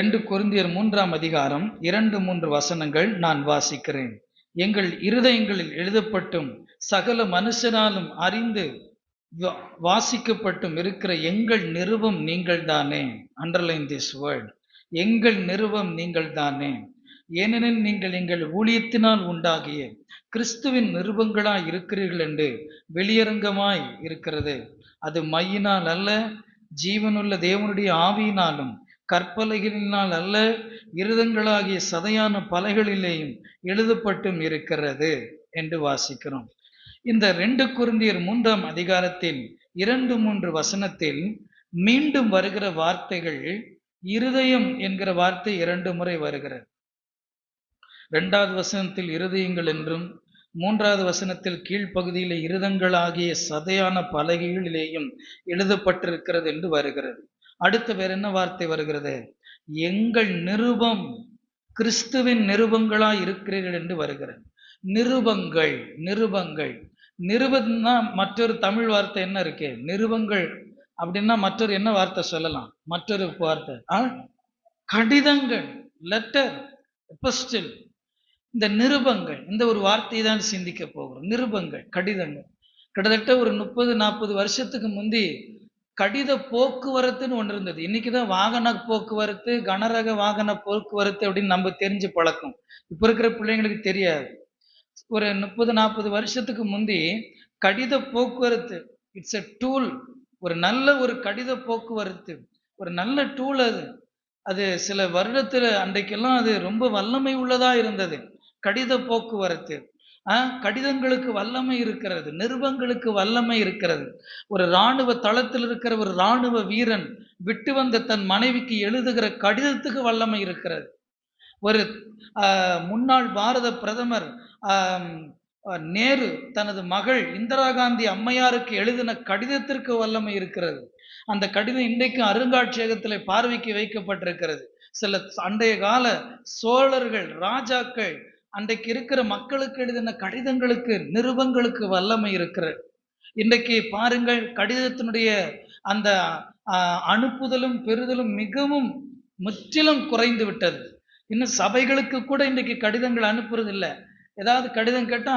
2 கொரிந்தியர் 3ஆம் அதிகாரம் 2-3 வசனங்கள் நான் வாசிக்கிறேன். எங்கள் இருதயங்களில் எழுதப்பட்டும் சகல மனுஷனாலும் அறிந்து வாசிக்கப்பட்டும் இருக்கிற எங்கள் நிருபம் நீங்கள்தானே. Underline this word. எங்கள் நிருபம் நீங்கள்தானே. ஏனெனில் நீங்கள் எங்கள் ஊழியத்தினால் உண்டாகிய கிறிஸ்துவின் நிருபங்களாய் இருக்கிறீர்கள் என்று வெளியரங்கமாய் இருக்கிறது. அது மையினால் அல்ல, ஜீவனுள்ள தேவனுடைய ஆவியினாலும் கற்பலகைகளினால் அல்ல, இருதங்களாகிய சதையான பலகைகளிலேயும் எழுதப்பட்டும் இருக்கிறது என்று வாசிக்கிறோம். இந்த 2 கொரிந்தியர் 3ஆம் அதிகாரத்தில் 2-3 வசனத்தில் மீண்டும் வருகிற வார்த்தைகள் இருதயம் என்கிற வார்த்தை 2 முறை வருகிறது. 2வது வசனத்தில் இருதயங்கள் என்றும் 3வது வசனத்தில் கீழ்ப்பகுதியில் இருதங்களாகிய சதையான பலகைகளிலேயும் எழுதப்பட்டிருக்கிறது என்று வருகிறது. அடுத்து வேற என்ன வார்த்தை வருகிறது? எங்கள் நிருபம் கிறிஸ்துவின் நிருபங்களாய் இருக்கிறீர்கள் என்று வருகிறது. நிருபங்கள் நிருபங்கள் நிருபம்னா மற்றொரு தமிழ் வார்த்தை என்ன இருக்கு? நிருபங்கள் அப்படின்னா மற்றொரு என்ன வார்த்தை சொல்லலாம்? மற்றொரு வார்த்தை கடிதங்கள், லெட்டர், எபிஸ்டில். இந்த நிருபங்கள், இந்த ஒரு வார்த்தையை தான் சிந்திக்க போகிறோம். நிருபங்கள், கடிதங்கள். கிட்டத்தட்ட ஒரு 30-40 வருஷத்துக்கு முந்தி கடித போக்குவரத்துன்னு ஒன்று இருந்தது. இன்னைக்குதான் வாகன போக்குவரத்து, கனரக வாகன போக்குவரத்து அப்படின்னு நம்ம தெரிஞ்சு பழக்கம். இப்ப இருக்கிற பிள்ளைங்களுக்கு தெரியாது. ஒரு 30-40 வருஷத்துக்கு முந்தி கடித போக்குவரத்து, இட்ஸ் எ டூல். ஒரு நல்ல ஒரு கடித போக்குவரத்து, ஒரு நல்ல டூல். அது சில வருடத்துல அன்றைக்கெல்லாம் அது ரொம்ப வல்லமை உள்ளதா இருந்தது. கடித போக்குவரத்து. கடிதங்களுக்கு வல்லமை இருக்கிறது, நிருபங்களுக்கு வல்லமை இருக்கிறது. ஒரு இராணுவ தளத்தில் இருக்கிற ஒரு இராணுவ வீரன் விட்டு வந்த தன் மனைவிக்கு எழுதுகிற கடிதத்துக்கு வல்லமை இருக்கிறது. ஒரு முன்னாள் பாரத பிரதமர் நேரு தனது மகள் இந்திரா காந்தி அம்மையாருக்கு எழுதின கடிதத்திற்கு வல்லமை இருக்கிறது. அந்த கடிதம் இன்றைக்கு அருங்காட்சியகத்தில் பார்வைக்கு வைக்கப்பட்டிருக்கிறது. சில அண்டைய கால சோழர்கள், ராஜாக்கள், அன்றைக்கு இருக்கிற மக்களுக்கு எழுதின கடிதங்களுக்கு, நிருபங்களுக்கு வல்லமை இருக்கிறது. இன்றைக்கு பாருங்கள், கடிதத்தினுடைய அந்த அனுப்புதலும் பெறுதலும் மிகவும் முற்றிலும் குறைந்து விட்டது. இன்னும் சபைகளுக்கு கூட இன்றைக்கு கடிதங்கள் அனுப்புறது இல்லை. ஏதாவது கடிதம் கேட்டா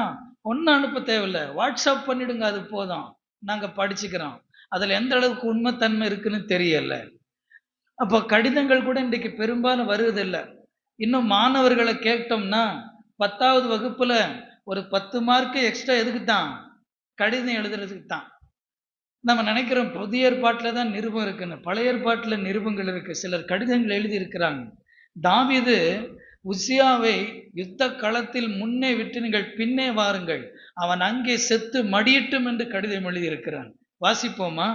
ஒன்னும் அனுப்ப தேவையில்லை, வாட்ஸ்அப் பண்ணிடுங்க, அது போதும், நாங்க படிச்சுக்கிறோம். அதுல எந்த அளவுக்கு உண்மைத்தன்மை இருக்குன்னு தெரியல. அப்போ கடிதங்கள் கூட இன்றைக்கு பெரும்பாலும் வருவதில்லை. இன்னும் மாணவர்களை கேட்டோம்னா 10வது வகுப்புல ஒரு 10 மார்க்கு எக்ஸ்ட்ரா எதுக்கு தான்? கடிதம் எழுதுறதுக்கு தான். நம்ம நினைக்கிறோம் புதிய ஏற்பாட்டில் தான் நிருபம் இருக்குன்னு. பழைய ஏற்பாட்டில் நிருபங்கள் இருக்கு. சிலர் கடிதங்கள் எழுதி இருக்கிறாங்க. தாவீது உசியாவை யுத்த களத்தில் முன்னே விட்டு நீங்கள் பின்னே வாருங்கள், அவன் அங்கே செத்து மடியட்டும் என்று கடிதம் எழுதியிருக்கிறான். வாசிப்போமா?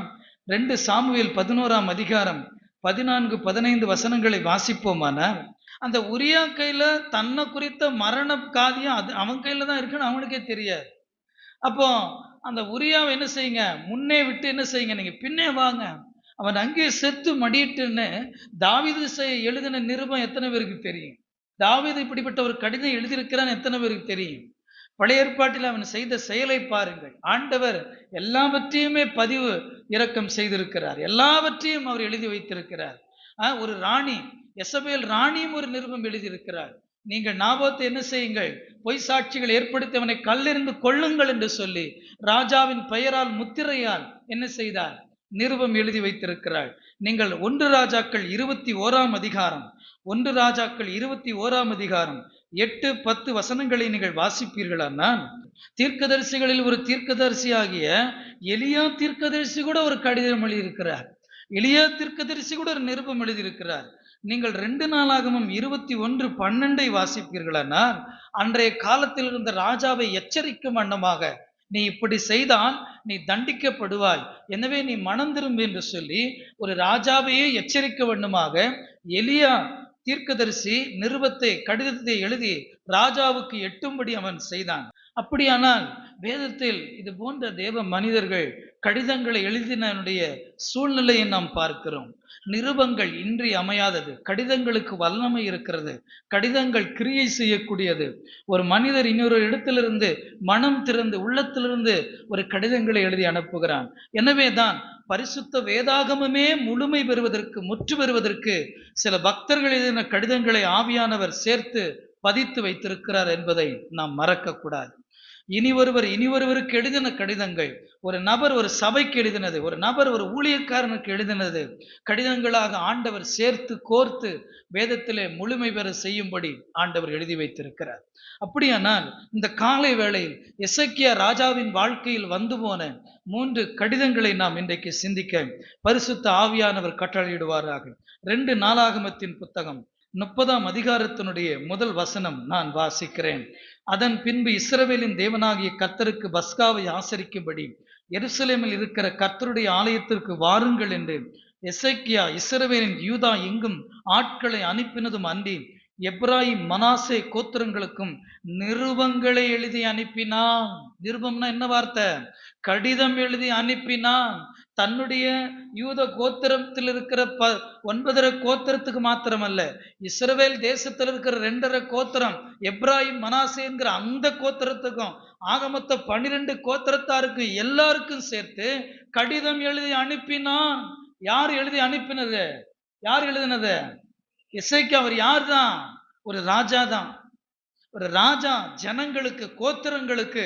2 சாமுவேல் 11ஆம் அதிகாரம் 14-15 வசனங்களை வாசிப்போமானா, அந்த உரியா கையில தன்னை குறித்த மரண காதியம் அது அவன் கையில தான் இருக்குன்னு அவனுக்கே தெரியாது. அப்போ அந்த உரியாவை என்ன செய்யுங்க? முன்னே விட்டு என்ன செய்யுங்க? நீங்க பின்னே வாங்க, அவன் அங்கே செத்து மடியிட்டுன்னு தாவீது எழுதின நிருபம் எத்தனை பேருக்கு தெரியும்? தாவீது இப்படிப்பட்ட ஒரு கடிதம் எழுதியிருக்கிறான் எத்தனை பேருக்கு தெரியும்? பழைய ஏற்பாட்டில் அவன் செய்த செயலை பாருங்கள். ஆண்டவர் எல்லாவற்றையுமே பதிவு இரக்கம் செய்திருக்கிறார். எல்லாவற்றையும் அவர் எழுதி வைத்திருக்கிறார். ஒரு ராணி, எசபேல் ராணியும் ஒரு நிருபம் எழுதியிருக்கிறார். நீங்கள் நாபோத்தை என்ன செய்யுங்கள்? பொய் சாட்சிகள் ஏற்படுத்தி அவனை கல்லெறிந்து கொள்ளுங்கள் என்று சொல்லி ராஜாவின் பெயரால் முத்திரையால் என்ன செய்தார்? நிருபம் எழுதி வைத்திருக்கிறாள். நீங்கள் 1 ராஜாக்கள் 21ஆம் அதிகாரம் 1 ராஜாக்கள் 21ஆம் அதிகாரம் 8-10 வசனங்களை நீங்கள் வாசிப்பீர்களானால், தீர்க்கதரிசிகளில் ஒரு தீர்க்கதரிசியாகிய எலியா தீர்க்கதரிசி கூட ஒரு கடிதம் எழுதியிருக்கிறார். எலியா தீர்க்கதரிசி கூட ஒரு நிருபம் எழுதியிருக்கிறார். நீங்கள் 2 நாளாகமும் 21:12 வாசிப்பீர்களானால், அன்றைய காலத்தில் இருந்த ராஜாவை எச்சரிக்கும் வண்ணமாக, நீ இப்படி செய்தால் நீ தண்டிக்கப்படுவாய், எனவே நீ மனம் திரும்பு என்று சொல்லி ஒரு ராஜாவையே எச்சரிக்க வண்ணமாக எலியா தீர்க்கதரிசி நிருபத்தை, கடிதத்தை எழுதி ராஜாவுக்கு எட்டும்படி அவன் செய்தான். அப்படியானால் வேதத்தில் இது போன்ற தேவ மனிதர்கள் கடிதங்களை எழுதினுடைய சூழ்நிலையை நாம் பார்க்கிறோம். நிருபங்கள் இன்றியமையாதது. கடிதங்களுக்கு வல்லமை இருக்கிறது. கடிதங்கள் கிரியை செய்யக்கூடியது. ஒரு மனிதர் இன்னொரு இடத்திலிருந்து மனம் திறந்து உள்ளத்திலிருந்து ஒரு கடிதங்களை எழுதி அனுப்புகிறான். எனவேதான் பரிசுத்த வேதாகமமே முழுமை பெறுவதற்கு, முற்று பெறுவதற்கு சில பக்தர்கள் எழுதின கடிதங்களை ஆவியானவர் சேர்த்து பதித்து வைத்திருக்கிறார் என்பதை நாம் மறக்க கூடாது. இனிவொருவருக்கு எழுதின கடிதங்கள், ஒரு நபர் ஒரு சபைக்கு எழுதினது, ஒரு நபர் ஒரு ஊழியக்காரனுக்கு எழுதினது கடிதங்களாக ஆண்டவர் சேர்த்து கோர்த்து வேதத்திலே முழுமை பெற செய்யும்படி ஆண்டவர் எழுதி வைத்திருக்கிறார். அப்படியானால் இந்த காலை வேளையில் எசேக்கியா ராஜாவின் வாழ்க்கையில் வந்து போன 3 கடிதங்களை நாம் இன்றைக்கு சிந்திக்க பரிசுத்த ஆவியானவர் கட்டளையிடுவாராக. 2 நாளாகமத்தின் புத்தகம் 30ஆம் அதிகாரத்தினுடைய முதல் வசனம் நான் வாசிக்கிறேன். அதன் பின்பு இஸ்ரவேலின் தேவனாகிய கர்த்தருக்கு பஸ்காவை ஆசரிக்கும்படி எருசலேமில் இருக்கிற கர்த்தருடைய ஆலயத்திற்கு வாருங்கள் என்று எசேக்கியா இஸ்ரவேலின் யூதா எங்கும் ஆட்களை அனுப்பினதும் அன்றி எப்ராயிம் மனாசே கோத்திரங்களுக்கும் நிருபங்களை எழுதி அனுப்பினான். நிருபம்னா என்ன வார்த்தை? கடிதம் எழுதி அனுப்பினான். தன்னுடைய யூத கோத்திரத்தில் இருக்கிற 9.5 கோத்திரத்துக்கு மாத்திரமல்ல, இஸ்ரவேல் தேசத்தில் இருக்கிற 2.5 கோத்திரம், எப்ராயிம் மனாசே என்கிற அந்த கோத்திரத்துக்கும், ஆக மொத்தம் 12 கோத்திரத்தாருக்கு எல்லாருக்கும் சேர்த்து கடிதம் எழுதி அனுப்பினான். யார் எழுதி அனுப்பினது? யார் எழுதினது? எசேக்கியா. அவர் யார் தான்? ஒரு ராஜா தான். ஒரு ராஜா ஜனங்களுக்கு, கோத்திரங்களுக்கு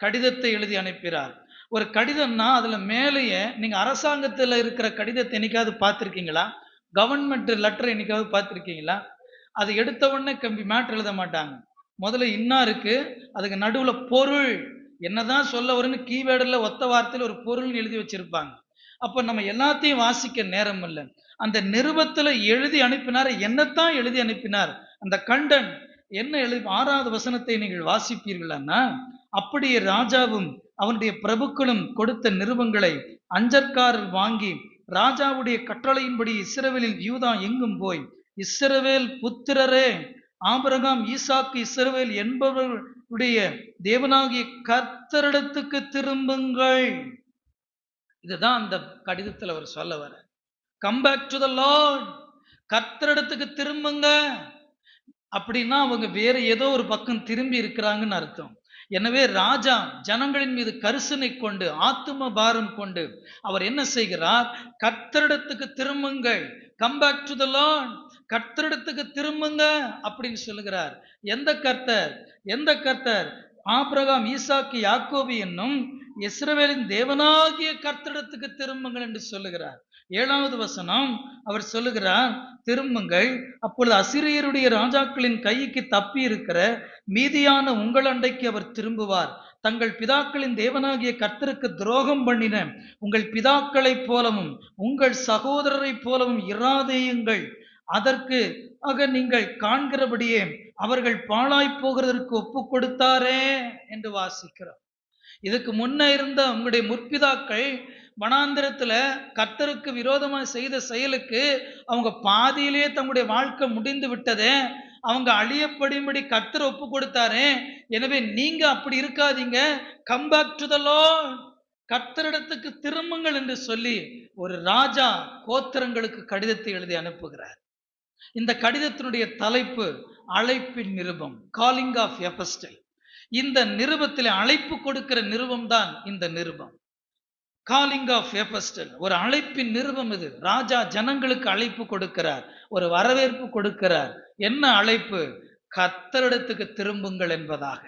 கடிதத்தை எழுதி அனுப்பினார். ஒரு கடிதம்னா அதுல மேலேயே நீங்க அரசாங்கத்துல இருக்கிற கடிதத்தை என்னைக்காவது பார்த்திருக்கீங்களா? கவர்மெண்ட் லெட்டர் என்னைக்காவது பார்த்திருக்கீங்களா? அது எடுத்த உடனே கம்பி மேட்டர் எழுத மாட்டாங்க. முதல்ல இன்னா இருக்கு, அதுக்கு நடுவுல பொருள் என்னதான் சொல்ல வரும்னு கீவேர்டுல ஒத்த வார்த்தையில் ஒரு பொருள் எழுதி வச்சிருப்பாங்க. அப்ப நம்ம எல்லாத்தையும் வாசிக்க நேரம் இல்லை. அந்த நிருபத்துல எழுதி அனுப்பினார். என்னத்தான் எழுதி அனுப்பினார்? அந்த கண்டன் என்ன எழுதி 6வது வசனத்தை நீங்கள் வாசிப்பீர்களான்னா, அப்படியே ராஜாவும் அவனுடைய பிரபுக்களும் கொடுத்த நிருபங்களை அஞ்சற்காரர் வாங்கி ராஜாவுடைய கட்டளையின்படி இஸ்ரவேலில் யூதா எங்கும் போய், இஸ்ரவேல் புத்திரரே, ஆபிரகாம், ஈசாக்கு, இஸ்ரவேல் என்பவருடைய தேவனாகிய கர்த்தரிடத்துக்கு திரும்புங்கள். இதுதான் அந்த கடிதத்தில் அவர் சொல்ல வர. Come back to the lord. கர்த்தரிடத்துக்கு திரும்புங்க. அப்படின்னா அவங்க வேற ஏதோ ஒரு பக்கம் திரும்பி இருக்கிறாங்கன்னு அர்த்தம். எனவே ராஜா ஜனங்களின் மீது கரிசனை கொண்டு, ஆத்தும பாரம் கொண்டு அவர் என்ன செய்கிறார்? கர்த்தரிடத்துக்கு திரும்புங்கள். Come back to the lord. கர்த்தரிடத்துக்கு திரும்புங்க அப்படின்னு சொல்லுகிறார். எந்த கர்த்தர்? எந்த கர்த்தர்? ஆபிரகாம், ஈசாக்கு, யாக்கோபு என்னும் இஸ்ரவேலின் தேவனாகிய கர்த்தரிடத்துக்கு திரும்புங்கள் என்று சொல்லுகிறார். 7வது வசனம் அவர் சொல்லுகிறார், திரும்புங்கள், அப்பொழுது அசிரியருடைய ராஜாக்களின் கைக்கு தப்பி இருக்கிற மீதியான உங்கள் அண்டைக்கு அவர் திரும்புவார். தங்கள் பிதாக்களின் தேவனாகிய கர்த்தருக்கு துரோகம் பண்ணின உங்கள் பிதாக்களைப் போலவும் உங்கள் சகோதரரைப் போலவும் இராதேயுங்கள். அதற்கு நீங்கள் காண்கிறபடியே அவர்கள் பாழாய் போகிறதற்கு ஒப்பு கொடுத்தாரே என்று வாசிக்கிறோம். இதுக்கு முன்ன இருந்த உங்களுடைய முற்பிதாக்கள் வனாந்திரத்துல கர்த்தருக்கு விரோதமாக செய்த செயலுக்கு அவங்க பாதியிலே தங்களுடைய வாழ்க்கை முடிந்து விட்டதே, அவங்க அழியப்படும்படி கர்த்தர் ஒப்பு கொடுத்தாரே. எனவே நீங்க அப்படி இருக்காதீங்க. Come back to the lord. கர்த்தரிடத்துக்கு திரும்புங்கள் என்று சொல்லி ஒரு ராஜா கோத்திரங்களுக்கு கடிதத்தை எழுதி அனுப்புகிறார். இந்த கடிதத்தினுடைய தலைப்பு அழைப்பின் நிருபம், காலிங் ஆஃப் எபஸ்டல். இந்த நிருபத்தில் அழைப்பு கொடுக்கிற நிருபம் தான் இந்த நிருபம், காலிங் ஆஃப் எபஸ்டல். ஒரு அழைப்பின் நிருபம் இது. ராஜா ஜனங்களுக்கு அழைப்பு கொடுக்கிறார், ஒரு வரவேற்பு கொடுக்கிறார். என்ன அழைப்பு? கர்த்தரிடத்துக்கு திரும்புங்கள் என்பதாக.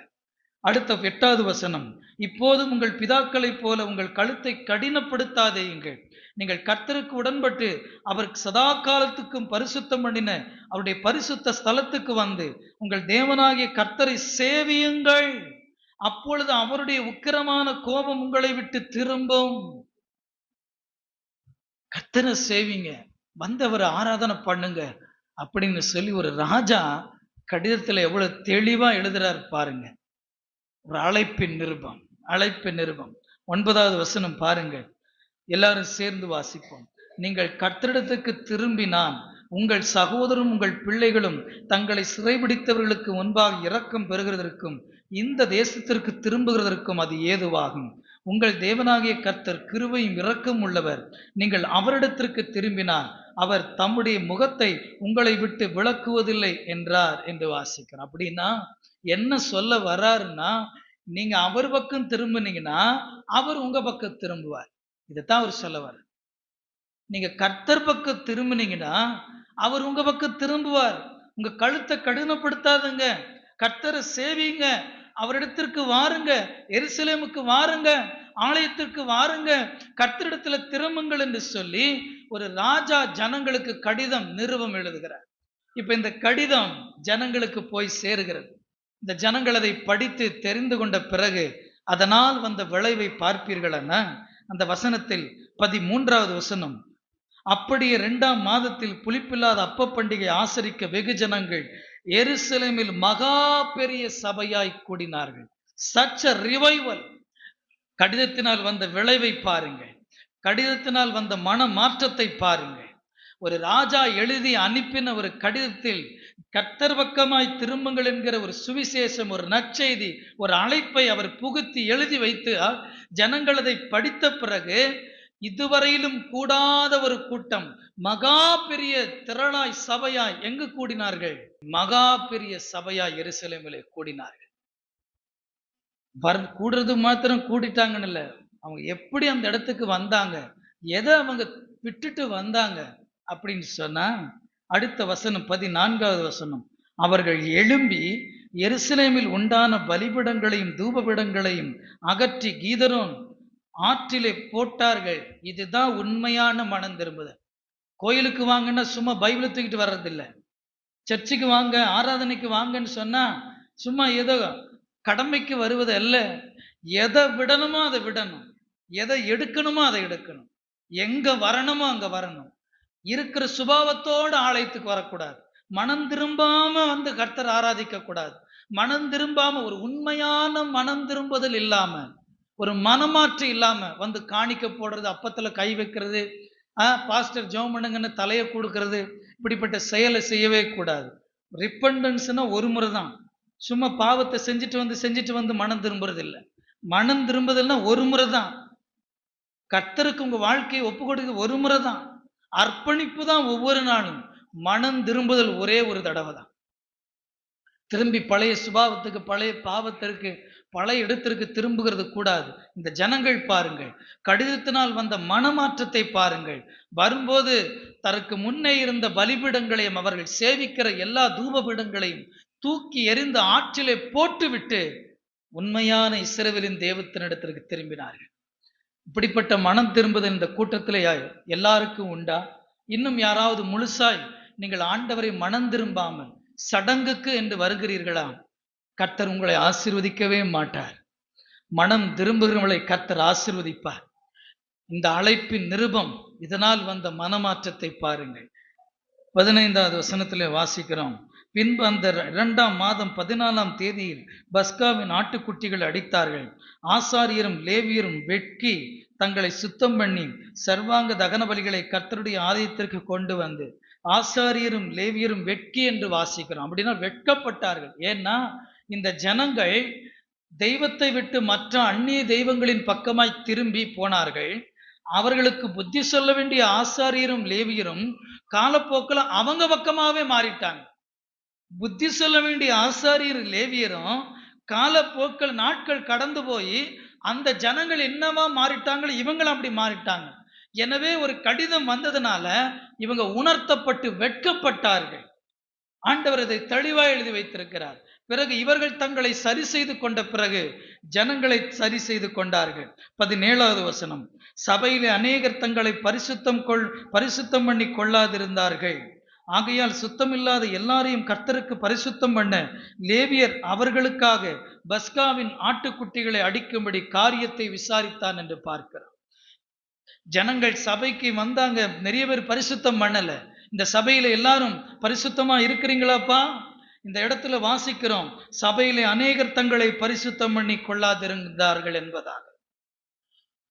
அடுத்த 8வது வசனம், இப்போதும் உங்கள் பிதாக்களைப் போல உங்கள் கழுத்தை கடினப்படுத்தாதேயுங்கள். நீங்கள் கர்த்தருக்கு உடன்பட்டு அவர் சதா காலத்துக்கும் பரிசுத்தம் பண்ணின அவருடைய பரிசுத்த ஸ்தலத்துக்கு வந்து உங்கள் தேவனாகிய கர்த்தரை சேவியுங்கள். அப்பொழுது அவருடைய உக்கிரமான கோபம் உங்களை விட்டு திரும்பும். கர்த்தரை சேவிங்க, வந்தவரை ஆராதனை பண்ணுங்க அப்படின்னு சொல்லி ஒரு ராஜா கடிதத்துல எவ்வளவு தெளிவா எழுதுறாரு பாருங்க. ஒரு அழைப்பின் நிருபம், அழைப்பின் நிருபம். 9வது வசனம் பாருங்க, எல்லாரும் சேர்ந்து வாசிப்போம். நீங்கள் கர்த்தரிடத்துக்கு திரும்பினால் உங்கள் சகோதரரும் உங்கள் பிள்ளைகளும் தங்களை சிறைபிடித்தவர்களுக்கு முன்பாக இரக்கம் பெறுகிறதற்கும் இந்த தேசத்திற்கு திரும்புகிறதற்கும் அது ஏதுவாகும். உங்கள் தேவனாகிய கர்த்தர் கிருபையும் இரக்கம் உள்ளவர். நீங்கள் அவரிடத்திற்கு திரும்பினால் அவர் தம்முடைய முகத்தை உங்களை விட்டு விலக்குவதில்லை என்றார் என்று வாசிக்கிறோம். அப்படின்னா என்ன சொல்ல வர்றாருன்னா, நீங்க அவர் பக்கம் திரும்பினீங்கன்னா அவர் உங்க பக்கம் திரும்புவார். இதைத்தான் அவர் சொல்ல வர்றார். நீங்க கர்த்தர் பக்கம் திரும்பினீங்கன்னா அவர் உங்க பக்கம் திரும்புவார். உங்க கழுத்தை கடினப்படுத்தாதுங்க. கர்த்தரை சேவிங்க, அவரிடத்திற்கு வாருங்க, எருசலேமுக்கு வாருங்க, ஆலயத்திற்கு வாருங்க, கர்த்தரிடத்துல திரும்புங்கள் என்று சொல்லி ஒரு ராஜா ஜனங்களுக்கு கடிதம் நிருபம் எழுதுகிறார். இப்ப இந்த கடிதம் ஜனங்களுக்கு போய் சேருகிறது. இந்த ஜனங்கள் அதை படித்து தெரிந்து கொண்ட பிறகு அதனால் வந்த விளைவை பார்ப்பீர்கள். அந்த வசனத்தில் 13வது வசனம், அப்படியே 2ஆம் மாதத்தில் புளிப்பில்லாத அப்ப பண்டிகை ஆசரிக்க வெகு ஜனங்கள் எருசலேமில் மகா பெரிய சபையாய் கூடினார்கள். such a revival. கடிதத்தினால் வந்த விளைவை பாருங்கள். கடிதத்தினால் வந்த மன மாற்றத்தை பாருங்கள். ஒரு ராஜா எழுதி அனுப்பின ஒரு கடிதத்தில் கர்த்தர் பக்கமாய் திரும்புங்கள் என்கிற ஒரு சுவிசேஷம், ஒரு நற்செய்தி, ஒரு அழைப்பை அவர் புகுத்தி எழுதி வைத்து ஜனங்கள் அதை படித்த பிறகு இதுவரையிலும் கூடாத ஒரு கூட்டம், மகா பெரிய திரளாய் சபையாய் எங்கு கூடினார்கள்? மகா பெரிய சபையாய் எருசலேமிலே கூடினார்கள். கூடுறது மாத்திரம் கூடிட்டாங்கன்னு இல்ல, அவங்க எப்படி அந்த இடத்துக்கு வந்தாங்க, எதை அவங்க விட்டுட்டு வந்தாங்க அப்படின்னு சொன்னா, அடுத்த வசனம் 14வது வசனம், அவர்கள் எழும்பி எருசலேமில் உண்டான பலிபிடங்களையும் தூபபிடங்களையும் அகற்றி கீதரோன் ஆற்றிலே போட்டார்கள். இதுதான் உண்மையான மனம் திரும்புதல். கோயிலுக்கு வாங்கன்னா சும்மா பைபிளை தூக்கிட்டு வர்றதில்லை. சர்ச்சுக்கு வாங்க, ஆராதனைக்கு வாங்கன்னு சொன்னா சும்மா ஏதோ கடமைக்கு வருவது அல்ல. எதை விடணுமோ அதை விடணும், எதை எடுக்கணுமோ அதை எடுக்கணும், எங்க வரணுமோ அங்க வரணும். இருக்கிற சுபாவத்தோடு ஆலயத்துக்கு வரக்கூடாது. மனம் திரும்பாம வந்து கர்த்தர் ஆராதிக்க கூடாது. மனம் திரும்பாம, ஒரு உண்மையான மனம் திரும்புதல் இல்லாம, ஒரு மனமாற்று இல்லாம வந்து காணிக்க போடுறது, அப்பத்துல கை வைக்கிறது, பாஸ்டர் ஜெபம் பண்ணுங்கன்னு தலையை கொடுக்கறது, இப்படிப்பட்ட செயலை செய்யவே கூடாது. ரிப்பண்டன்ஸ்னா ஒரு முறை தான். சும்மா பாவத்தை செஞ்சுட்டு வந்து மனம் திரும்புறது இல்லை. மனம் திரும்புதல்னா ஒரு முறை தான். கர்த்தருக்கு உங்க வாழ்க்கையை ஒப்பு கொடுக்க ஒரு முறை தான். அர்ப்பணிப்பு தான் ஒவ்வொரு நாளும். மனம் திரும்புதல் ஒரே ஒரு தடவை தான். திரும்பி பழைய சுபாவத்துக்கு, பழைய பாவத்திற்கு, பழைய இடத்திற்கு திரும்புகிறது கூடாது. இந்த ஜனங்கள் பாருங்கள், கடிதத்தினால் வந்த மனமாற்றத்தை பாருங்கள். வரும்போது தனக்கு முன்னே இருந்த பலிபீடங்களையும் அவர்கள் சேவிக்கிற எல்லா தூபபீடங்களையும் தூக்கி எறிந்து ஆற்றிலே போட்டுவிட்டு உண்மையான இஸ்ரவேலின் தேவத்தினிடத்திற்கு திரும்பினார்கள். இப்படிப்பட்ட மனம் திரும்புதல் இந்த கூட்டத்திலே எல்லாருக்கும் உண்டா? இன்னும் யாராவது முழுசாய் நீங்கள் ஆண்டவரை மனம் திரும்பாமல் சடங்குக்கு என்று வருகிறீர்களா? கர்த்தர் உங்களை ஆசீர்வதிக்கவே மாட்டார். மனம் திரும்புகிறவங்களை கர்த்தர் ஆசீர்வதிப்பார். இந்த அழைப்பின் நிருபம், இதனால் வந்த மனமாற்றத்தை பாருங்கள். 15வது வசனத்திலே வாசிக்கிறோம், பின்பு அந்த 2ஆம் மாதம் 14ஆம் தேதியில் பஸ்காவின் ஆட்டுக்குட்டிகள் அடித்தார்கள். ஆசாரியரும் லேவியரும் வெட்கி தங்களை சுத்தம் பண்ணி சர்வாங்க தகன பலிகளை கர்த்தருடைய ஆலயத்திற்கு கொண்டு வந்து, ஆசாரியரும் லேவியரும் வெட்கி என்று வாசிக்கிறோம். அப்படின்னா வெட்கப்பட்டார்கள். ஏன்னா இந்த ஜனங்கள் தெய்வத்தை விட்டு மற்ற அந்நிய தெய்வங்களின் பக்கமாய் திரும்பி போனார்கள். அவர்களுக்கு புத்தி சொல்ல வேண்டிய ஆசாரியரும் லேவியரும் காலப்போக்கில் அவங்க பக்கமாவே மாறிட்டாங்க. புத்தி சொல்ல வேண்டிய ஆசாரியர் லேவியரும் காலப்போக்கில் நாட்கள் கடந்து போய் அந்த ஜனங்கள் என்னவா மாறிட்டாங்களோ இவங்களும் அப்படி மாறிட்டாங்க. எனவே ஒரு கடிதம் வந்ததுனால இவங்க உணர்த்தப்பட்டு வெட்கப்பட்டார்கள். ஆண்டவர் இதை தெளிவாக எழுதி வைத்திருக்கிறார். பிறகு இவர்கள் தங்களை சரி செய்து கொண்ட பிறகு ஜனங்களை சரி செய்து கொண்டார்கள். 17வது வசனம், சபையிலே அநேகர் தங்களை பரிசுத்தம் பண்ணி கொள்ளாதிருந்தார்கள். ஆகையால் சுத்தமில்லாத எல்லாரையும் கர்த்தருக்கு பரிசுத்தம் பண்ண லேவியர் அவர்களுக்காக பஸ்காவின் ஆட்டுக்குட்டிகளை அடிக்கும்படி காரியத்தை விசாரித்தான் என்று பார்க்கிறார். ஜனங்கள் சபைக்கு வந்தாங்க, நிறைய பேர் பரிசுத்தம் பண்ணல. இந்த சபையில எல்லாரும் பரிசுத்தமா இருக்கிறீங்களாப்பா? இந்த இடத்துல வாசிக்கிறோம், சபையிலே அநேகர் தங்களை பரிசுத்தம் பண்ணி கொள்ளாதிருந்தார்கள் என்பதாக.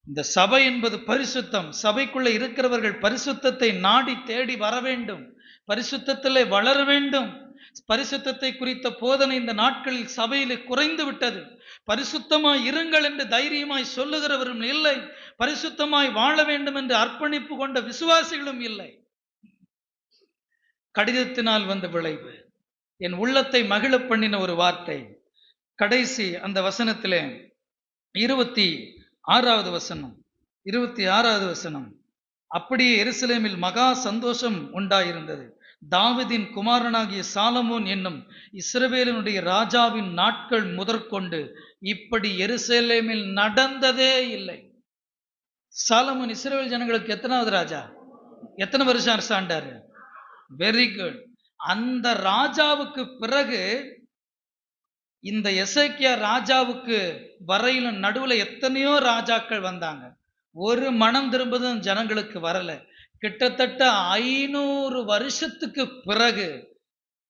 இந்த சபை என்பது பரிசுத்தம். சபைக்குள்ள இருக்கிறவர்கள் பரிசுத்தத்தை நாடி தேடி வர வேண்டும், பரிசுத்தத்திலே வளர வேண்டும். பரிசுத்தத்தை குறித்த போதனை இந்த நாட்களில் சபையிலே குறைந்து விட்டது. பரிசுத்தமாய் இருங்கள் என்று தைரியமாய் சொல்லுகிறவரும் இல்லை, பரிசுத்தமாய் வாழ வேண்டும் என்று அர்ப்பணிப்பு கொண்ட விசுவாசிகளும் இல்லை. கடிதத்தினால் வந்த விளைவு, என் உள்ளத்தை மகிழ பண்ணின ஒரு வார்த்தை. கடைசி அந்த வசனத்திலே 26வது வசனம், 26வது வசனம், அப்படியே எருசலேமில் மகா சந்தோஷம் உண்டாயிருந்தது. தாவீதின் குமாரனாகிய சாலமோன் என்னும் இஸ்ரவேலினுடைய ராஜாவின் நாட்கள் முதற்கொண்டு இப்படி எருசலேமில் நடந்ததே இல்லை. சாலமோன் இஸ்ரவேல் ஜனங்களுக்கு எத்தனாவது ராஜா? எத்தனை வருஷம் அரசாண்டாரு? Very good. அந்த ராஜாவுக்கு பிறகு இந்த எசேக்கியா ராஜாவுக்கு வரையிலும் நடுவுல எத்தனையோ ராஜாக்கள் வந்தாங்க. ஒரு மனம் திரும்புதும் ஜனங்களுக்கு வரல. கிட்டத்தட்ட 500 வருஷத்துக்கு பிறகு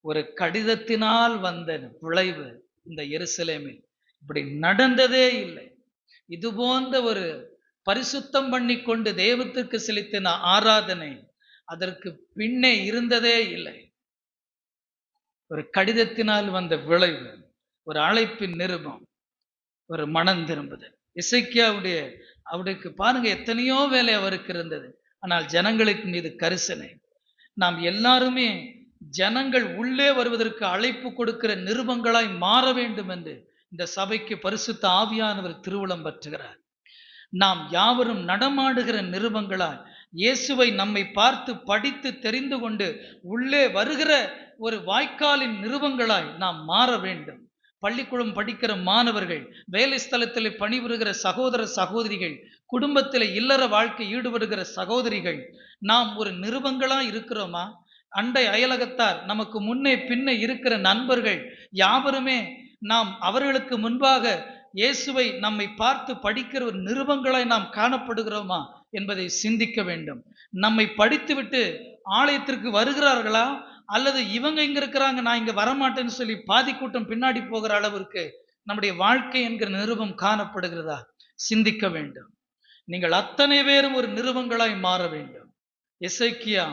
ஒரு கடிதத்தினால் வந்த விளைவு இந்த எருசலேமில் இப்படி நடந்ததே இல்லை. இது போன்ற ஒரு பரிசுத்தம் பண்ணி கொண்டு தெய்வத்திற்கு செலுத்தின ஆராதனை அதற்கு பின்னே இருந்ததே இல்லை. ஒரு கடிதத்தினால் வந்த விளைவு, ஒரு அழைப்பின் நிருபம், ஒரு மனம் திரும்புதல். எசேக்கியாவுடைய அவருக்கு பாருங்க, எத்தனையோ வேலை அவருக்கு இருந்தது, ஆனால் ஜனங்களுக்கு மீது கரிசனை. நாம் எல்லாருமே ஜனங்கள் உள்ளே வருவதற்கு அழைப்பு கொடுக்கிற நிருபங்களாய் மாற வேண்டும் என்று இந்த சபைக்கு பரிசுத்த ஆவியானவர் திருவுளம் பற்றுகிறார். நாம் யாவரும் நடமாடுகிற நிருபங்களாய் இயேசுவை நம்மை பார்த்து படித்து தெரிந்து கொண்டு உள்ளே வருகிற ஒரு வாய்க்காலின் நிருபங்களாய் நாம் மாற வேண்டும். பள்ளிக்கூடம் படிக்கிற மாணவர்கள், வேலை ஸ்தலத்தில் பணிபுரிகிற சகோதர சகோதரிகள், குடும்பத்தில் இல்லற வாழ்க்கை ஈடுபடுகிற சகோதரிகள், நாம் ஒரு நிருபங்களா இருக்கிறோமா? அண்டை அயலகத்தார், நமக்கு முன்னே பின்னே இருக்கிற நண்பர்கள் யாவருமே நாம் அவர்களுக்கு முன்பாக இயேசுவை நம்மை பார்த்து படிக்கிற ஒரு நிருபங்களாய் நாம் காணப்படுகிறோமா என்பதை சிந்திக்க வேண்டும். நம்மை படித்துவிட்டு ஆலயத்திற்கு வருகிறார்களா, அல்லது இவங்க இங்க இருக்கிறாங்க நான் இங்க வரமாட்டேன்னு சொல்லி பாதி கூட்டம் பின்னாடி போகிற அளவிற்கு நம்முடைய வாழ்க்கை என்கிற நிருபம் காணப்படுகிறதா சிந்திக்க வேண்டும். நீங்கள் அத்தனை பேரும் ஒரு நிருபங்களாய் மாற வேண்டும். எசேக்கியா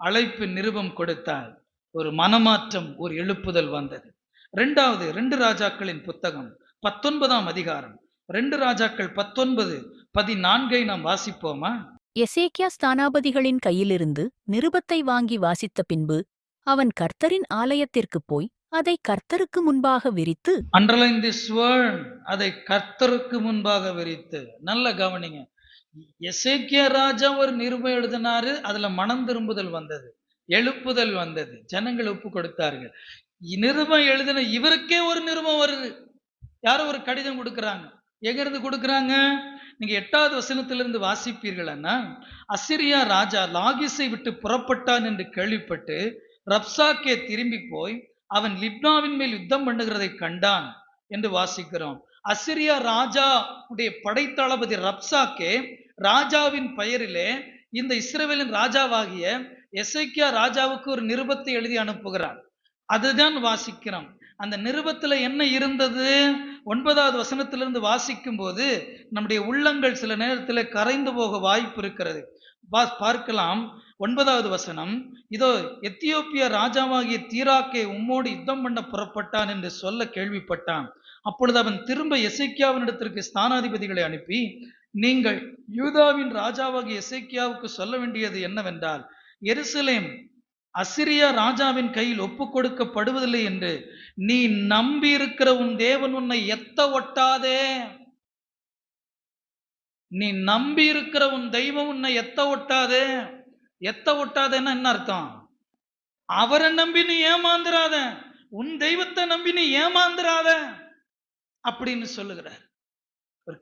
அழைப்பு நிருபம் கொடுத்தால் ஒரு மனமாற்றம், ஒரு எழுப்புதல் வந்தது. 2 ராஜாக்களின் புத்தகம் 19ஆம் அதிகாரம், 2 ராஜாக்கள் 19:14 நாம் வாசிப்போமா? எசேக்கியா ஸ்தானாபதிகளின் கையிலிருந்து நிருபத்தை வாங்கி வாசித்த பின்பு அவன் கர்த்தரின் ஆலயத்திற்குப் போய் அதை கர்த்தருக்கு முன்பாக விரித்து, அண்டர்லைன் திஸ் வேர்ட், அதை கர்த்தருக்கு முன்பாக விரித்து. நல்ல கவனிங்க. எசேக்கியா ராஜா ஒரு நிருபம் எழுதினாரு, அதுல மனம் திரும்புதல் வந்தது, எழுப்புதல் வந்தது, ஜனங்கள் ஒப்பு கொடுத்தார்கள். நிருபம் எழுதின இவருக்கே ஒரு நிருபம் வருது. யாரோ ஒரு கடிதம் கொடுக்குறாங்க. எங்க இருந்து கொடுக்குறாங்க? நீங்க 8வது வசனத்திலிருந்து வாசிப்பீர்கள்னா, அசிரியா ராஜா லாகிஸை விட்டு புறப்பட்டான் என்று கேள்விப்பட்டு ரப்சாக்கே திரும்பி போய் அவன் லிப்னாவின் மேல் யுத்தம் பண்ணுகிறதை கண்டான் என்று வாசிக்கிறோம். அசிரியா ராஜா உடைய படைத்தளபதி ரப்சாக்கே ராஜாவின் பெயரிலே இந்த இஸ்ரவேலின் ராஜாவாகிய எசேக்கியா ராஜாவுக்கு ஒரு நிருபத்தை எழுதி அனுப்புகிறார். அதுதான் வாசிக்கிறோம். அந்த நிருபத்துல என்ன இருந்தது? 9வது வசனத்திலிருந்து வாசிக்கும் போது நம்முடைய உள்ளங்கள் சில நேரத்தில் கரைந்து போக வாய்ப்பு இருக்கிறது. பார்க்கலாம். 9வது வசனம், இதோ எத்தியோப்பிய ராஜாவாகிய தீராக்கே உம்மோடு யுத்தம் பண்ண புறப்பட்டான் என்று சொல்ல கேள்விப்பட்டான். அப்பொழுது அவன் திரும்ப எசேக்கியாவினிடத்திற்கு ஸ்தானாதிபதிகளை அனுப்பி, நீங்கள் யூதாவின் ராஜாவாகிய எசேக்கியாவுக்கு சொல்ல வேண்டியது என்னவென்றால், எருசலேம் அசிரியா ராஜாவின் கையில் ஒப்பு கொடுக்கப்படுவதில்லை என்று நீ நம்பி இருக்கிற உன் தேவன் உன்னை எத்த ஒட்டாதே. நீ நம்பி இருக்கிற உன் தெய்வம் உன்னை எத்த ஒட்டாதே. எத்த ஒட்டாதேன்னா என்ன அர்த்தம்? அவரை நம்பி நீ ஏமாந்துராத, உன் தெய்வத்தை நம்பி நீ ஏமாந்துராத அப்படின்னு சொல்லுகிறார்.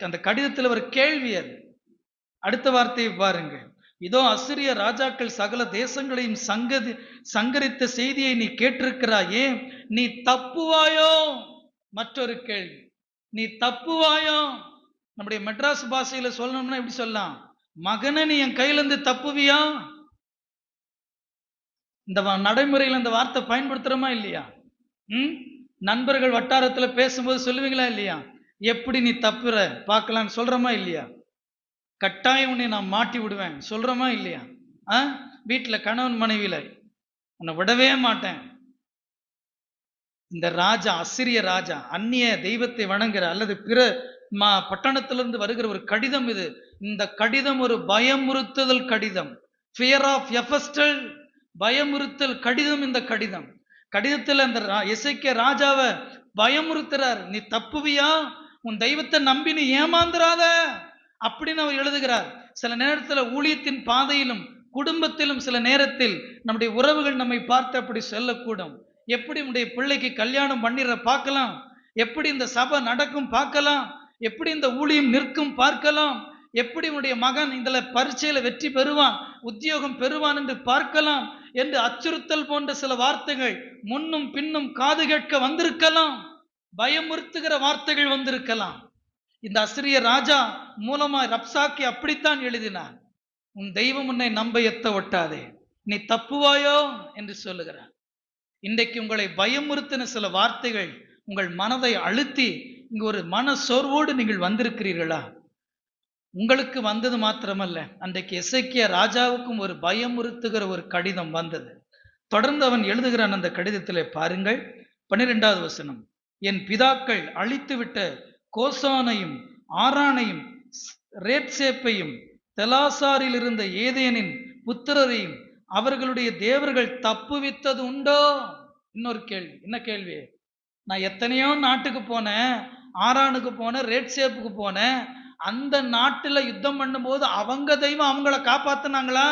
அந்த கடிதத்தில் ஒரு கேள்வி அது. அடுத்த வார்த்தையை பாருங்க. இதோ அசிரிய ராஜாக்கள் சகல தேசங்களையும் சங்கரித்த செய்தியை நீ கேட்டிருக்கிறாயே, நீ தப்புவாயோ? மற்றொரு கேள்வி, நீ தப்புவாயோ? நம்முடைய மெட்ராஸ் பாஷையில சொல்லணும்னா எப்படி சொல்லலாம்? மகனை நீ என் கையில இருந்து தப்புவியா? இந்த நடைமுறையில் இந்த வார்த்தை பயன்படுத்துறோமா இல்லையா? நண்பர்கள் வட்டாரத்துல பேசும்போது சொல்லுவீங்களா இல்லையா? எப்படி நீ தப்புற பார்க்கலான்னு சொல்றோமா இல்லையா? கட்டாயம் உன்னை நான் மாட்டி விடுவேன் சொல்றோமா இல்லையா? வீட்டுல கணவன் மனைவியில உன்னை விடவே மாட்டேன், இந்த ராஜா, அசிரிய ராஜா, அந்நிய தெய்வத்தை வணங்குற அல்லது பிற பட்டணத்திலிருந்து வருகிற ஒரு கடிதம் இது. இந்த கடிதம் ஒரு பயமுறுத்துதல் கடிதம். ஃபியர் ஆஃப் எஃபஸ்டல், பயமுறுத்தல் கடிதம். இந்த கடிதம், கடிதத்தில் அந்த எசேக்கியா ராஜாவை பயமுறுத்துறார். நீ தப்புவியா, உன் தெய்வத்தை நம்பி நீ ஏமாந்துராத அப்படின்னு அவர் எழுதுகிறார். சில நேரத்தில் ஊழியத்தின் பாதையிலும் குடும்பத்திலும் சில நேரத்தில் நம்முடைய உறவுகள் நம்மை பார்த்து அப்படி சொல்லக்கூடும். எப்படி உடைய பிள்ளைக்கு கல்யாணம் பண்ணிடுற பார்க்கலாம், எப்படி இந்த சபை நடக்கும் பார்க்கலாம், எப்படி இந்த ஊழியம் நிற்கும் பார்க்கலாம், எப்படி உடைய மகன் இந்த பரீட்சையில வெற்றி பெறுவான், உத்தியோகம் பெறுவான் என்று பார்க்கலாம் என்று அச்சுறுத்தல் போன்ற சில வார்த்தைகள் முன்னும் பின்னும் காது கேட்க வந்திருக்கலாம். பயமுறுத்துகிற வார்த்தைகள் வந்திருக்கலாம். இந்த அசிரிய ராஜா மூலமா ரப்சாக்கி அப்படித்தான் எழுதினார். உன் தெய்வம் உன்னை நம்ப எத்த ஒட்டாதே, நீ தப்புவாயோ என்று சொல்லுகிறார். இன்றைக்கு உங்களை பயமுறுத்தின சில வார்த்தைகள் உங்கள் மனதை அழுத்தி இங்கு ஒரு மன சோர்வோடு நீங்கள் வந்திருக்கிறீர்களா? உங்களுக்கு வந்தது மாத்திரமல்ல, அன்றைக்கு எசேக்கியா ராஜாவுக்கும் ஒரு பயமுறுத்துகிற ஒரு கடிதம் வந்தது. தொடர்ந்து அவன் எழுதுகிறான் அந்த கடிதத்திலே பாருங்கள், 12வது வசனம். என் பிதாக்கள் அழித்துவிட்ட கோசானையும் ஆரானையும் ரேட்சேப்பையும் தெலாசாரில் இருந்த ஏதேனின் புத்திரரையும் அவர்களுடைய தேவர்கள் தப்புவித்தது உண்டோ? இன்னொரு கேள்வி. என்ன கேள்வி? நான் எத்தனையோ நாட்டுக்கு போனேன், ஆரானுக்கு போனேன், ரேட்சேப்புக்கு போனேன். அந்த நாட்டுல யுத்தம் பண்ணும்போது அவங்க தெய்வம் அவங்கள காப்பாத்தினாங்களா?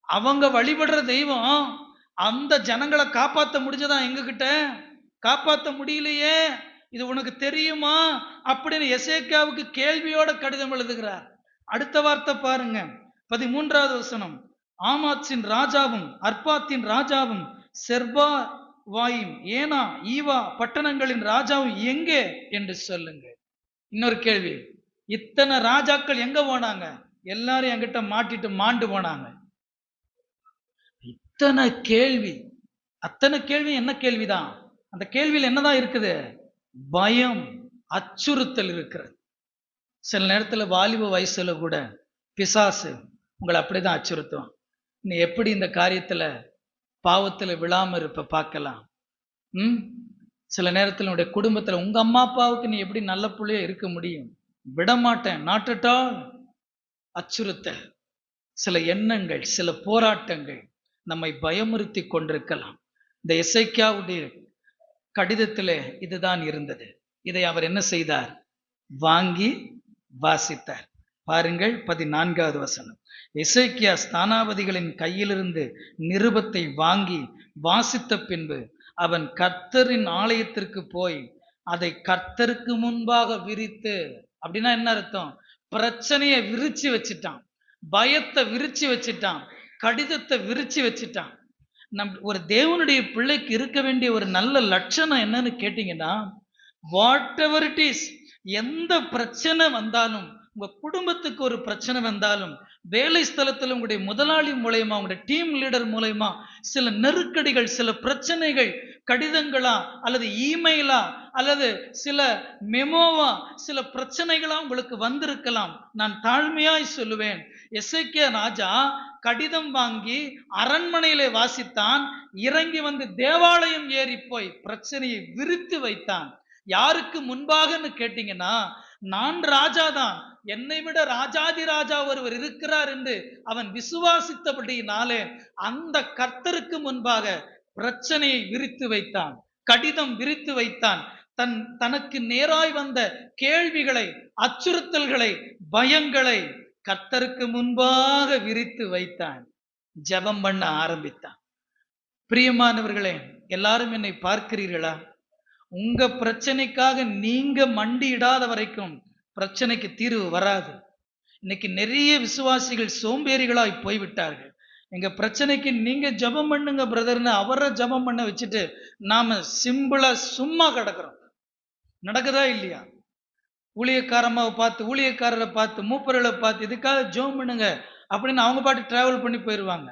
அவங்க வழிபடுற தெய்வம் அந்த ஜனங்களை காப்பாற்ற முடிஞ்சதா? எங்க கிட்ட காப்பாற்ற முடியலையே, இது உனக்கு தெரியுமா அப்படின்னு எசேக்கியாவுக்கு கேள்வியோட கடிதம் எழுதுகிறார். அடுத்த வார்த்தை பாருங்க, 13வது வசனம். ஆமாத்சின் ராஜாவும் அர்பாத்தின் ராஜாவும் செர்பா வாயும் ஏனா ஈவா பட்டணங்களின் ராஜாவும் எங்கே என்று சொல்லுங்க. இன்னொரு கேள்வி, இத்தனை ராஜாக்கள் எங்க போனாங்க? எல்லாரும் என்கிட்ட மாட்டிட்டு மாண்டு போனாங்க. இத்தனை கேள்வி, அத்தனை கேள்வி என்ன கேள்விதான்? அந்த கேள்வியில் என்னதான் இருக்குது? பயம், அச்சுறுத்தல் இருக்கிறது. சில நேரத்துல வாலிப வயசுல கூட பிசாசு உங்களை அப்படிதான் அச்சுறுத்துவான். நீ எப்படி இந்த காரியத்துல பாவத்துல விழாம இருப்ப பார்க்கலாம். சில நேரத்தில் உடைய குடும்பத்துல உங்க அம்மா அப்பாவுக்கு நீ எப்படி நல்ல பிள்ளைய இருக்க முடியும்? விடமாட்டேன், நாட் அட் ஆல். அச்சுறுத்தல், சில எண்ணங்கள், சில போராட்டங்கள் நம்மை பயமுறுத்தி கொண்டிருக்கலாம். இந்த எசேக்கியாவுடைய கடிதத்திலே இதுதான் இருந்தது. இதை அவர் என்ன செய்தார்? வாங்கி வாசித்தார். பாருங்கள், 14வது வசனம். எசேக்கியா ஸ்தானாபதிகளின் கையிலிருந்து நிருபத்தை வாங்கி வாசித்த பின்பு அவன் கர்த்தரின் ஆலயத்திற்கு போய் அதை கர்த்தருக்கு முன்பாக விரித்து. அப்படின்னா என்ன அர்த்தம்? பிரச்சனையை விரிச்சு வச்சுட்டான், பயத்தை விரிச்சு வச்சுட்டான், கடிதத்தை விரிச்சு வச்சுட்டான். ஒரு தேவனுடைய பிள்ளைக்கு இருக்க வேண்டிய ஒரு நல்ல லட்சணம் என்னன்னு கேட்டீங்கன்னா, வாட் எவர் இட் இஸ், எந்த பிரச்சனை வந்தாலும், உங்க குடும்பத்துக்கு ஒரு பிரச்சனை வந்தாலும், வேலை ஸ்தலத்தில் உங்களுடைய முதலாளி மூலயமா, உங்களுடைய டீம் லீடர் மூலயமா சில நெருக்கடிகள், சில பிரச்சனைகள் கடிதங்களா அல்லது இமெயிலா அல்லது சில மெமோவா சில பிரச்சனைகளா உங்களுக்கு வந்திருக்கலாம். நான் தாழ்மையாய் சொல்லுவேன், எசேக்கியா ராஜா கடிதம் வாங்கி அரண்மனையிலே வாசித்தான், இறங்கி வந்து தேவாலயம் ஏறி போய் பிரச்சனையை விரித்து வைத்தான். யாருக்கு முன்பாகன்னு கேட்டீங்கன்னா, நான் ராஜாதான், என்னை விட ராஜாதி ராஜா ஒருவர் இருக்கிறார் என்று அவன் விசுவாசித்தபடியினாலே அந்த கர்த்தருக்கு முன்பாக பிரச்சனையை விரித்து வைத்தான், கடிதம் விரித்து வைத்தான். தனக்கு நேராய் வந்த கேள்விகளை, அச்சுறுத்தல்களை, பயங்களை கர்த்தருக்கு முன்பாக விரித்து வைத்தான். ஜெபம் பண்ண ஆரம்பித்தான். பிரியமானவர்களே, எல்லாரும் என்னை பார்க்கிறீர்களா? உங்க பிரச்சனைக்காக நீங்க மண்டியிடாத வரைக்கும் பிரச்சனைக்கு தீர்வு வராது. இன்னைக்கு நிறைய விசுவாசிகள் சோம்பேறிகளாய் போய்விட்டார்கள். எங்க பிரச்சனைக்கு நீங்க ஜெபம் பண்ணுங்க பிரதர்னு அவரை ஜெபம் பண்ண வச்சுட்டு நாம சிம்பிளா சும்மா கிடக்கிறோம். நடக்குதா இல்லையா? ஊழியக்காரமாவை பார்த்து, ஊழியக்காரரை பார்த்து, மூப்பர்களை பார்த்து இதுக்காக ஜெபம் பண்ணுங்க அப்படின்னு அவங்க பாட்டு டிராவல் பண்ணி போயிடுவாங்க.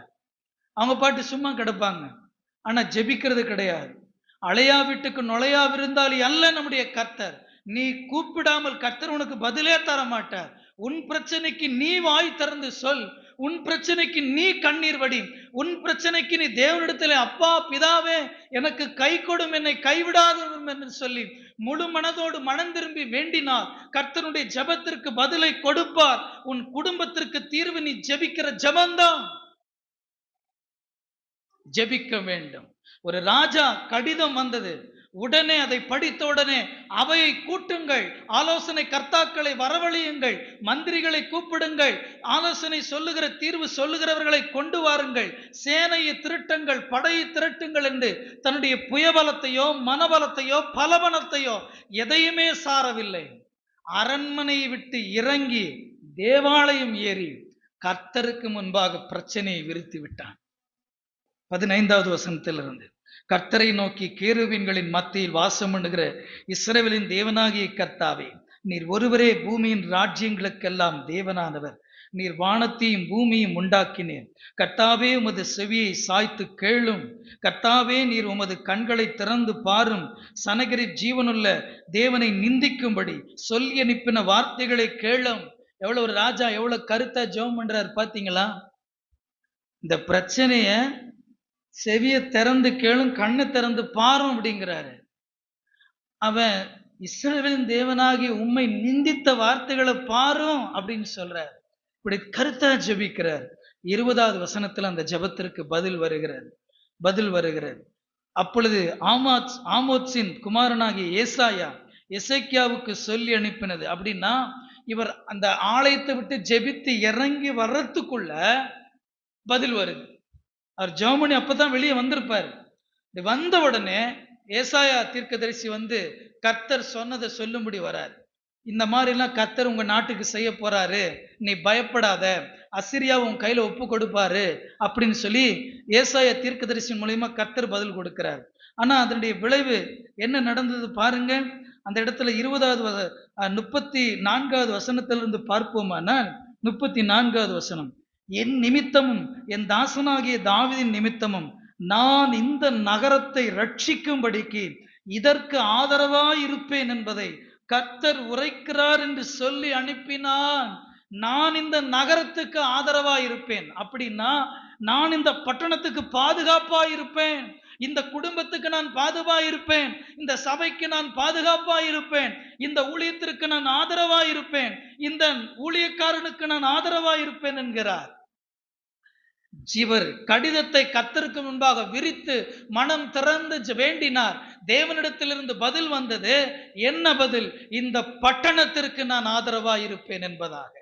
அவங்க பாட்டு சும்மா கிடப்பாங்க. ஆனா ஜெபிக்கிறது கிடையாது. அழையா வீட்டுக்கு நுழையா விருந்தாளி அல்ல நம்முடைய கர்த்தர். நீ கூப்பிடாமல் கர்த்தர் உனக்கு பதிலே தர மாட்டார். உன் பிரச்சனைக்கு நீ வாய் திறந்து சொல். உன் பிரச்சனைக்கு நீ கண்ணீர் வடி. உன் பிரச்சனைக்கு நீ தேவனிடத்திலே அப்பா பிதாவே எனக்கு கை கொடும், என்னை கைவிடாதரும் என்று சொல்லி முழு மனதோடு மனம் திரும்பி வேண்டினால் கர்த்தருடைய ஜெபத்திற்கு பதிலை கொடுப்பார். உன் குடும்பத்திற்கு தீர்வு நீ ஜெபிக்கிற ஜெபம்தான். ஜெபிக்க வேண்டும். ஒரு ராஜா கடிதம் வந்தது, உடனே அதை படித்த உடனே அவையை கூட்டுங்கள், ஆலோசனை கர்த்தாக்களை வரவழையுங்கள், மந்திரிகளை கூப்பிடுங்கள், ஆலோசனை சொல்லுகிற தீர்வு சொல்லுகிறவர்களை கொண்டு வாருங்கள், சேனையை திரட்டுங்கள், படையை திரட்டுங்கள் என்று தன்னுடைய புயபலத்தையோ மனபலத்தையோ பலபலத்தையோ எதையுமே சாரவில்லை. அரண்மனையை விட்டு இறங்கி தேவாலயம் ஏறி கர்த்தருக்கு முன்பாக பிரச்சனையை விரித்து விட்டான். 15வது வசனத்திலிருந்து, கர்த்தரை நோக்கி கேருபீன்களின் மத்தியில் வாசம் பண்ணுகிற இஸ்ரவேலின் தேவனாகிய கர்த்தாவே, நீர் ஒருவரே பூமியின் ராஜ்யங்களுக்கெல்லாம் தேவனானவர். நீர் வானத்தையும் பூமியும் உண்டாக்கினீர். கர்த்தாவே, உமது செவியை சாய்த்து கேளும். கர்த்தாவே, நீர் உமது கண்களை திறந்து பாரும். சனகரி ஜீவனுள்ள தேவனை நிந்திக்கும்படி சொல்லி அனுப்பின வார்த்தைகளை கேளும். எவ்வளவு ஒரு ராஜா எவ்வளவு கருத்தா ஜெபம் பண்றாரு பாத்தீங்களா? இந்த பிரச்சனைய செவியை திறந்து கேளும், கண்ணை திறந்து பாரும் அப்படிங்கிறாரு. அவன் இஸ்ரவேலின் தேவனாகி உம்மை நிந்தித்த வார்த்தைகளை பாரும் அப்படின்னு சொல்றார். இப்படி கருத்தா ஜெபிக்கிறார். 20வது வசனத்துல அந்த ஜெபத்திற்கு பதில் வருகிறது. அப்பொழுது ஆமோத்சின் குமாரனாகிய ஏசாயா எசேக்கியாவுக்கு சொல்லி அனுப்பினது அப்படின்னா, இவர் அந்த ஆலயத்தை விட்டு ஜெபித்து இறங்கி வர்றதுக்குள்ள பதில் வருது. அவர் ஜெர்மனி அப்பதான் வெளியே வந்திருப்பார். வந்த உடனே ஏசாயா தீர்க்கதரிசி வந்து கர்த்தர் சொன்னதை சொல்லும்படி வராரு. இந்த மாதிரி எல்லாம் கர்த்தர் உங்க நாட்டுக்கு செய்ய போறாரு, நீ பயப்படாத, அசிரியா உன் கையில ஒப்பு கொடுப்பாரு அப்படின்னு சொல்லி ஏசாயா தீர்க்கதரிசி மூலியமா கர்த்தர் பதில் கொடுக்கிறார். ஆனா அதனுடைய விளைவு என்ன நடந்தது பாருங்க. அந்த இடத்துல 34வது வசனத்திலிருந்து பார்ப்போமானால், 34வது வசனம், என் நிமித்தமும் என் தாசனாகிய தாவீதின் நிமித்தமும் நான் இந்த நகரத்தை ரட்சிக்கும்படிக்கு இதற்கு ஆதரவாய் இருப்பேன் என்பதை கர்த்தர் உரைக்கிறார் என்று சொல்லி அனுப்பினான். நான் இந்த நகரத்துக்கு ஆதரவாய் இருப்பேன் அப்படின்னா, நான் இந்த பட்டணத்துக்கு பாதுகாப்பாய் இருப்பேன், இந்த குடும்பத்துக்கு நான் பாதுகாப்பாய் இருப்பேன், இந்த சபைக்கு நான் பாதுகாப்பாய் இருப்பேன், இந்த ஊழியத்திற்கு நான் ஆதரவாய் இருப்பேன், இந்த ஊழியக்காரனுக்கு நான் ஆதரவாய் இருப்பேன் என்கிறார். இவர் கடிதத்தை கர்த்தருக்கு முன்பாக விரித்து மனம் திறந்து வேண்டினார். தேவனிடத்திலிருந்து பதில் வந்தது. என்ன பதில்? இந்த பட்டணத்திற்கு நான் ஆதரவாய் இருப்பேன் என்பதாக.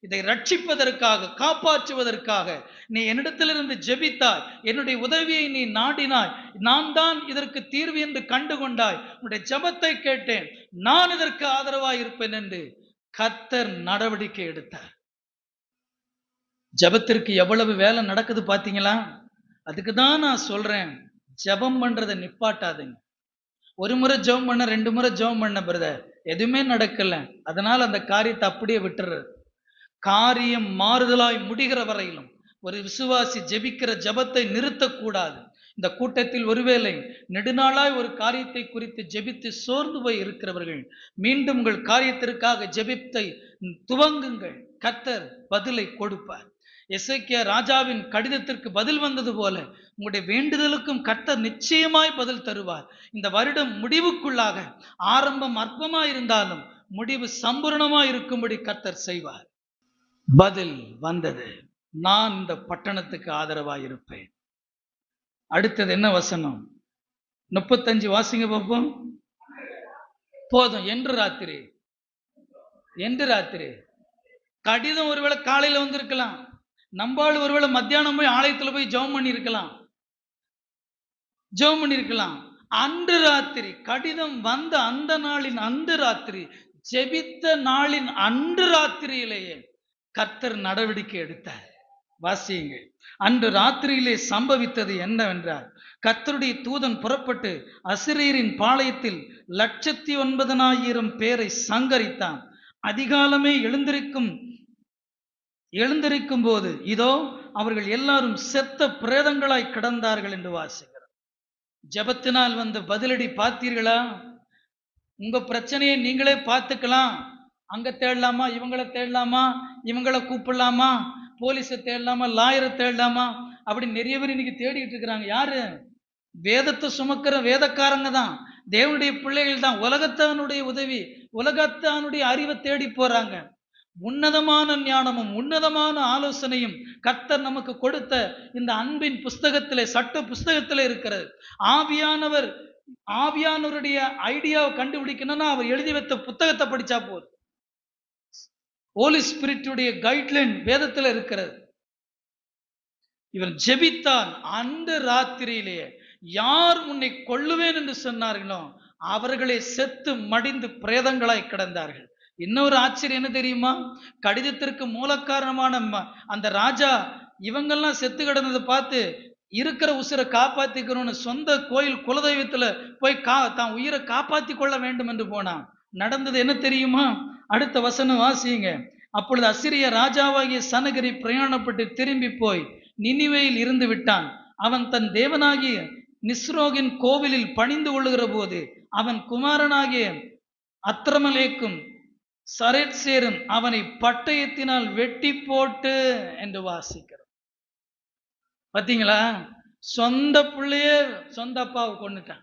இதை ரட்சிப்பதற்காக, காப்பாற்றுவதற்காக நீ என்னிடத்திலிருந்து ஜெபித்தாய், என்னுடைய உதவியை நீ நாடினாய், நான் தான் இதற்கு தீர்வு என்று கண்டுகொண்டாய், உன்னுடைய ஜெபத்தை கேட்டேன், நான் இதற்கு ஆதரவாய் இருப்பேன் என்று கர்த்தர் நடவடிக்கை எடுத்தார். ஜபத்திற்கு எவ்வளவு வேலை நடக்குது பாத்தீங்களா? அதுக்கு தான் நான் சொல்றேன், ஜபம் பண்றதை நிப்பாட்டாதுங்க. ஒரு முறை ஜெபம் பண்ண, 2 முறை ஜெபம் பண்ண பிரதர், எதுவுமே நடக்கல, அதனால அந்த காரியத்தை அப்படியே விட்டுறது. காரியம் மாறுதலாய் முடிகிற வரையிலும் ஒரு விசுவாசி ஜெபிக்கிற ஜபத்தை நிறுத்தக்கூடாது. இந்த கூட்டத்தில் ஒருவேளை நெடுநாளாய் ஒரு காரியத்தை குறித்து ஜெபித்து சோர்ந்து போய் இருக்கிறவர்கள், மீண்டும் உங்கள் காரியத்திற்காக ஜெபித்தை துவங்குங்கள். கர்த்தர் பதிலை கொடுப்பார். எசேக்கியா ராஜாவின் கடிதத்திற்கு பதில் வந்தது போல உங்களுடைய வேண்டுதலுக்கும் கர்த்தர் நிச்சயமாய் பதில் தருவார். இந்த வருடம் முடிவுக்குள்ளாக ஆரம்பம் அற்பமாய் இருந்தாலும் முடிவு சம்பூர்ணமாய் இருக்கும்படி கர்த்தர் செய்வார். பதில் வந்தது. நான் இந்த பட்டணத்துக்கு ஆதரவாய் இருப்பேன். அடுத்தது என்ன வசனம்? 35 வாசிங்க பார்ப்போம். போதும். என்று ராத்திரி கடிதம் ஒருவேளை காலையில வந்திருக்கலாம், நம்பாள் ஒருவேளை மத்தியானம் போய் ஆலயத்துல போய் ஜெபம் பண்ணிருக்கலாம். அன்று ராத்திரி கடிதம் வந்த அந்த நாளின் அன்று ராத்திரி, ஜெபித்த நாளின் அன்று ராத்திரியிலேயே கர்த்தர் நடவடிக்கை எடுத்தார். வாசியுங்கள். அன்று ராத்திரியிலே சம்பவித்தது என்னவென்றால், கர்த்தருடைய தூதன் புறப்பட்டு அசிரியரின் பாளையத்தில் 109,000 பேரை சங்கரித்தான். அதிகாலமே எழுந்திருக்கும் போது இதோ அவர்கள் எல்லாரும் செத்த பிரேதங்களாய் கிடந்தார்கள் என்று வாசிக்கிறோம். ஜெபத்தினால் வந்த பதிலடி பார்த்தீர்களா? உங்க பிரச்சனையை நீங்களே பார்த்துக்கலாம். அங்க தேடலாமா, இவங்களை தேடலாமா, இவங்களை கூப்பிடலாமா, போலீஸை தேடலாமா, லாயரை தேடலாமா, அப்படி நிறைய பேர் இன்னைக்கு தேடிட்டு இருக்கிறாங்க. யாரு? வேதத்தை சுமக்கிற வேதக்காரங்க தான், தேவனுடைய பிள்ளைகள் தான். உலகத்தானுடைய உதவி, உலகத்தானுடைய அறிவை தேடி போறாங்க. உன்னதமான ஞானமும் உன்னதமான ஆலோசனையும் கர்த்தர் நமக்கு கொடுத்த இந்த அன்பின் புஸ்தகத்திலே, சட்ட புஸ்தகத்திலே இருக்கிறது. ஆவியானவர் ஆவியானவருடைய ஐடியாவை கண்டுபிடிக்கணும்னா அவர் எழுதி வைத்த புத்தகத்தை படிச்சா போதும். ஹோலி ஸ்பிரிட்டுடைய கைட்லைன் வேதத்தில் இருக்கிறது. இவன் ஜெபித்தான். அந்த ராத்திரியிலேயே யார் உன்னை கொல்லுவேன் என்று சொன்னார்களோ அவர்களே செத்து மடிந்து பிரேதங்களாய் கிடந்தார்கள். இன்னொரு ஆச்சரியம் என்ன தெரியுமா? கடிதத்திற்கு மூல காரணமான அந்த ராஜா இவங்கெல்லாம் செத்து கிடந்ததை பார்த்து இருக்கிற உசிரை காப்பாத்திக்கணும்னு சொந்த கோயில் குலதெய்வத்துல போய் தான் உயிரை காப்பாத்தி கொள்ள வேண்டும் என்று போனான். நடந்தது என்ன தெரியுமா? அடுத்த வசனம் வாசியுங்க. அப்பொழுது அசிரிய ராஜாவாகிய சனகரி பிரயாணப்பட்டு திரும்பி போய் நினிவேயில் இருந்து விட்டான். அவன் தன் தேவனாகிய நிஸ்ரோகின் கோவிலில் பணிந்து கொள்ளுகிற போது அவன் குமாரனாகிய அத்ரமலேக்கும் சரேத்சேரும் அவனை பட்டயத்தினால் வெட்டி போட்டு என்று வாசிக்கிறோம். பாத்தீங்களா? சொந்த பிள்ளையே சொந்த அப்பாவை கொண்டுட்டான்.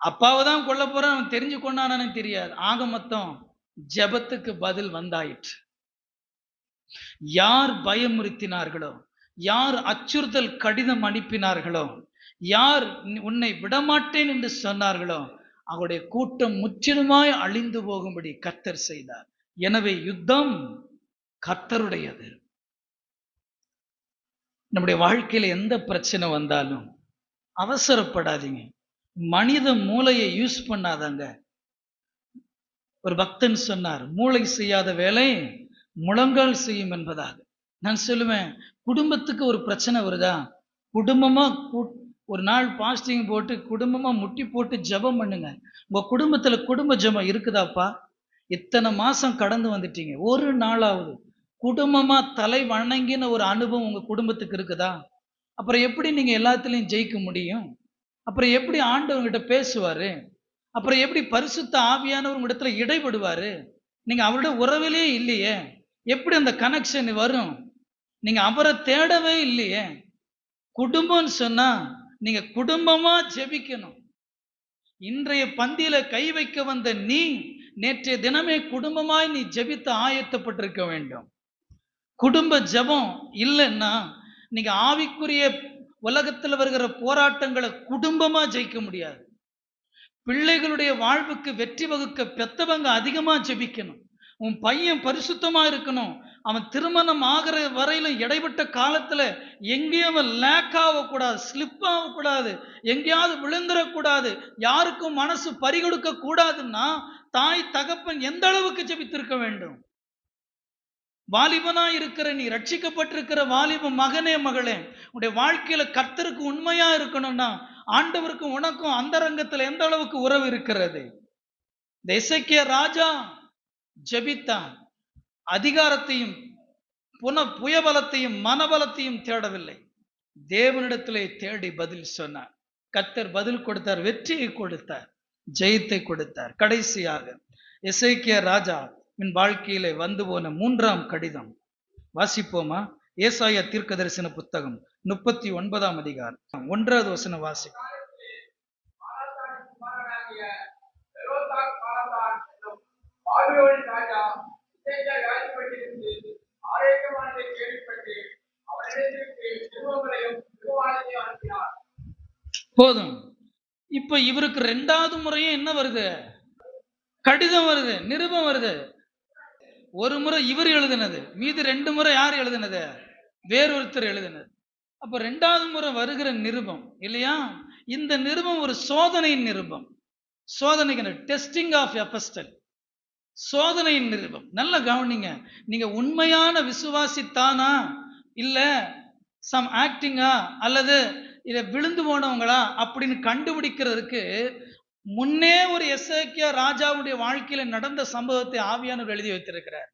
அப்பாவை தான் கொல்ல போறான், அவன் தெரிஞ்சு கொண்டானு தெரியாது. ஆக மொத்தம் ஜெபத்துக்கு பதில் வந்தாயிற்று. யார் பயமுறுத்தினார்களோ, யார் அச்சுறுத்தல் கடிதம் அனுப்பினார்களோ, யார் உன்னை விடமாட்டேன் என்று சொன்னார்களோ அவருடைய கூட்டம் முற்றிலுமாய் அழிந்து போகும்படி கர்த்தர் செய்தார். எனவே யுத்தம் கர்த்தருடையது. நம்முடைய வாழ்க்கையில எந்த பிரச்சனை வந்தாலும் அவசரப்படாதீங்க. மனித மூளையை யூஸ் பண்ணாதாங்க. ஒரு பக்தன் சொன்னார், மூளை செய்யாத வேலை முழங்கால் செய்யும் என்பதாக. நான் சொல்லுவேன், குடும்பத்துக்கு ஒரு பிரச்சனை வருதா, குடும்பமா ஒரு நாள் பாஸ்டிங் போட்டு குடும்பமா முட்டி போட்டு ஜெபம் பண்ணுங்க. உங்க குடும்பத்துல குடும்ப ஜெபம் இருக்குதாப்பா? இத்தனை மாசம் கடந்து வந்துட்டீங்க, ஒரு நாளாவது குடும்பமா தலை வணங்கின ஒரு அனுபவம் உங்க குடும்பத்துக்கு இருக்குதா? அப்புறம் எப்படி நீங்க எல்லாத்துலயும் ஜெயிக்க முடியும்? அப்புறம் எப்படி ஆண்டவங்கிட்ட பேசுவாரு? அப்புறம் எப்படி பரிசுத்த ஆவியானவர் உங்க இடத்துல இடைபடுவாரு? நீங்க அவரோட உறவிலே இல்லையே, எப்படி அந்த கனெக்ஷன் வரும்? நீங்க அவரை தேடவே இல்லையே. குடும்பம்னு சொன்னா நீங்க குடும்பமா ஜெபிக்கணும். இன்றைய பந்தியில கை வைக்க வந்த நீ நேற்றைய தினமே குடும்பமாய் நீ ஜெபித்து ஆயத்தப்பட்டிருக்க வேண்டும். குடும்ப ஜெபம் இல்லைன்னா நீங்க ஆவிக்குரிய உலகத்தில் வருகிற போராட்டங்களை குடும்பமா ஜெயிக்க முடியாது. பிள்ளைகளுடைய வாழ்வுக்கு வெற்றி வகுக்க பெத்தவங்க அதிகமா ஜெபிக்கணும். உன் பையன் பரிசுத்தமா இருக்கணும். அவன் திருமணம் ஆகிற வரையிலும் இடைப்பட்ட காலத்துல எங்கேயும் அவன் லேக் ஆகக்கூடாது, ஸ்லிப் ஆகக்கூடாது, எங்கேயாவது விழுந்துடக்கூடாது, யாருக்கும் மனசு பறிகொடுக்க கூடாதுன்னா தாய் தகப்பன் எந்த அளவுக்கு ஜெபித்திருக்க வேண்டும்? வாலிபனா இருக்கிற நீ, ரட்சிக்கப்பட்டிருக்கிற வாலிப மகனே மகளே, உன்னுடைய வாழ்க்கையில கர்த்தருக்கு உண்மையா இருக்கணும்னா ஆண்டவருக்கு உனக்கும் அந்தரங்கத்துல எந்த அளவுக்கு உறவு இருக்கிறது? இந்த எசேக்கியா ராஜா ஜெபித்தான். அதிகாரத்தையும் புயபலத்தையும் மனபலத்தையும் தேடவில்லை, தேவனிடத்திலே தேடி பதில் சொன்னார். கர்த்தர் பதில் கொடுத்தார், வெற்றியை கொடுத்தார், ஜெயத்தை கொடுத்தார். கடைசியாக எசேக்கியா ராஜா என் வாழ்க்கையிலே வந்து போன 3ஆம் கடிதம் வாசிப்போமா? ஏசாயா தீர்க்கதரிசன புத்தகம் 39ஆம் அதிகாரம் 1வது வசனம் வாசிப்போம். போதும். இப்ப இவருக்கு 2வது முறையும் என்ன வருது? கடிதம் வருது, நிருபம் வருது. ஒரு முறை இவர் எழுதினது, மீது 2 முறை யார் எழுதினது? வேறொருத்தர் எழுதினது. அப்ப 2வது முறை வருகிற நிருபம் இல்லையா? இந்த நிருபம் ஒரு சோதனையின் நிருபம். சோதனைக்கு டெஸ்டிங் ஆஃப் எபஸ்டல், சோதனையின் நிருபம். நல்ல கவனிங்க. நீங்க உண்மையான விசுவாசி தானா, இல்ல சம் ஆக்டிங்கா, அல்லது இதை விழுந்து போனவங்களா அப்படின்னு கண்டுபிடிக்கிறதுக்கு முன்னே ஒரு எசேக்கியா ராஜாவுடைய வாழ்க்கையில நடந்த சம்பவத்தை ஆவியானவர் எழுதி வைத்திருக்கிறார்.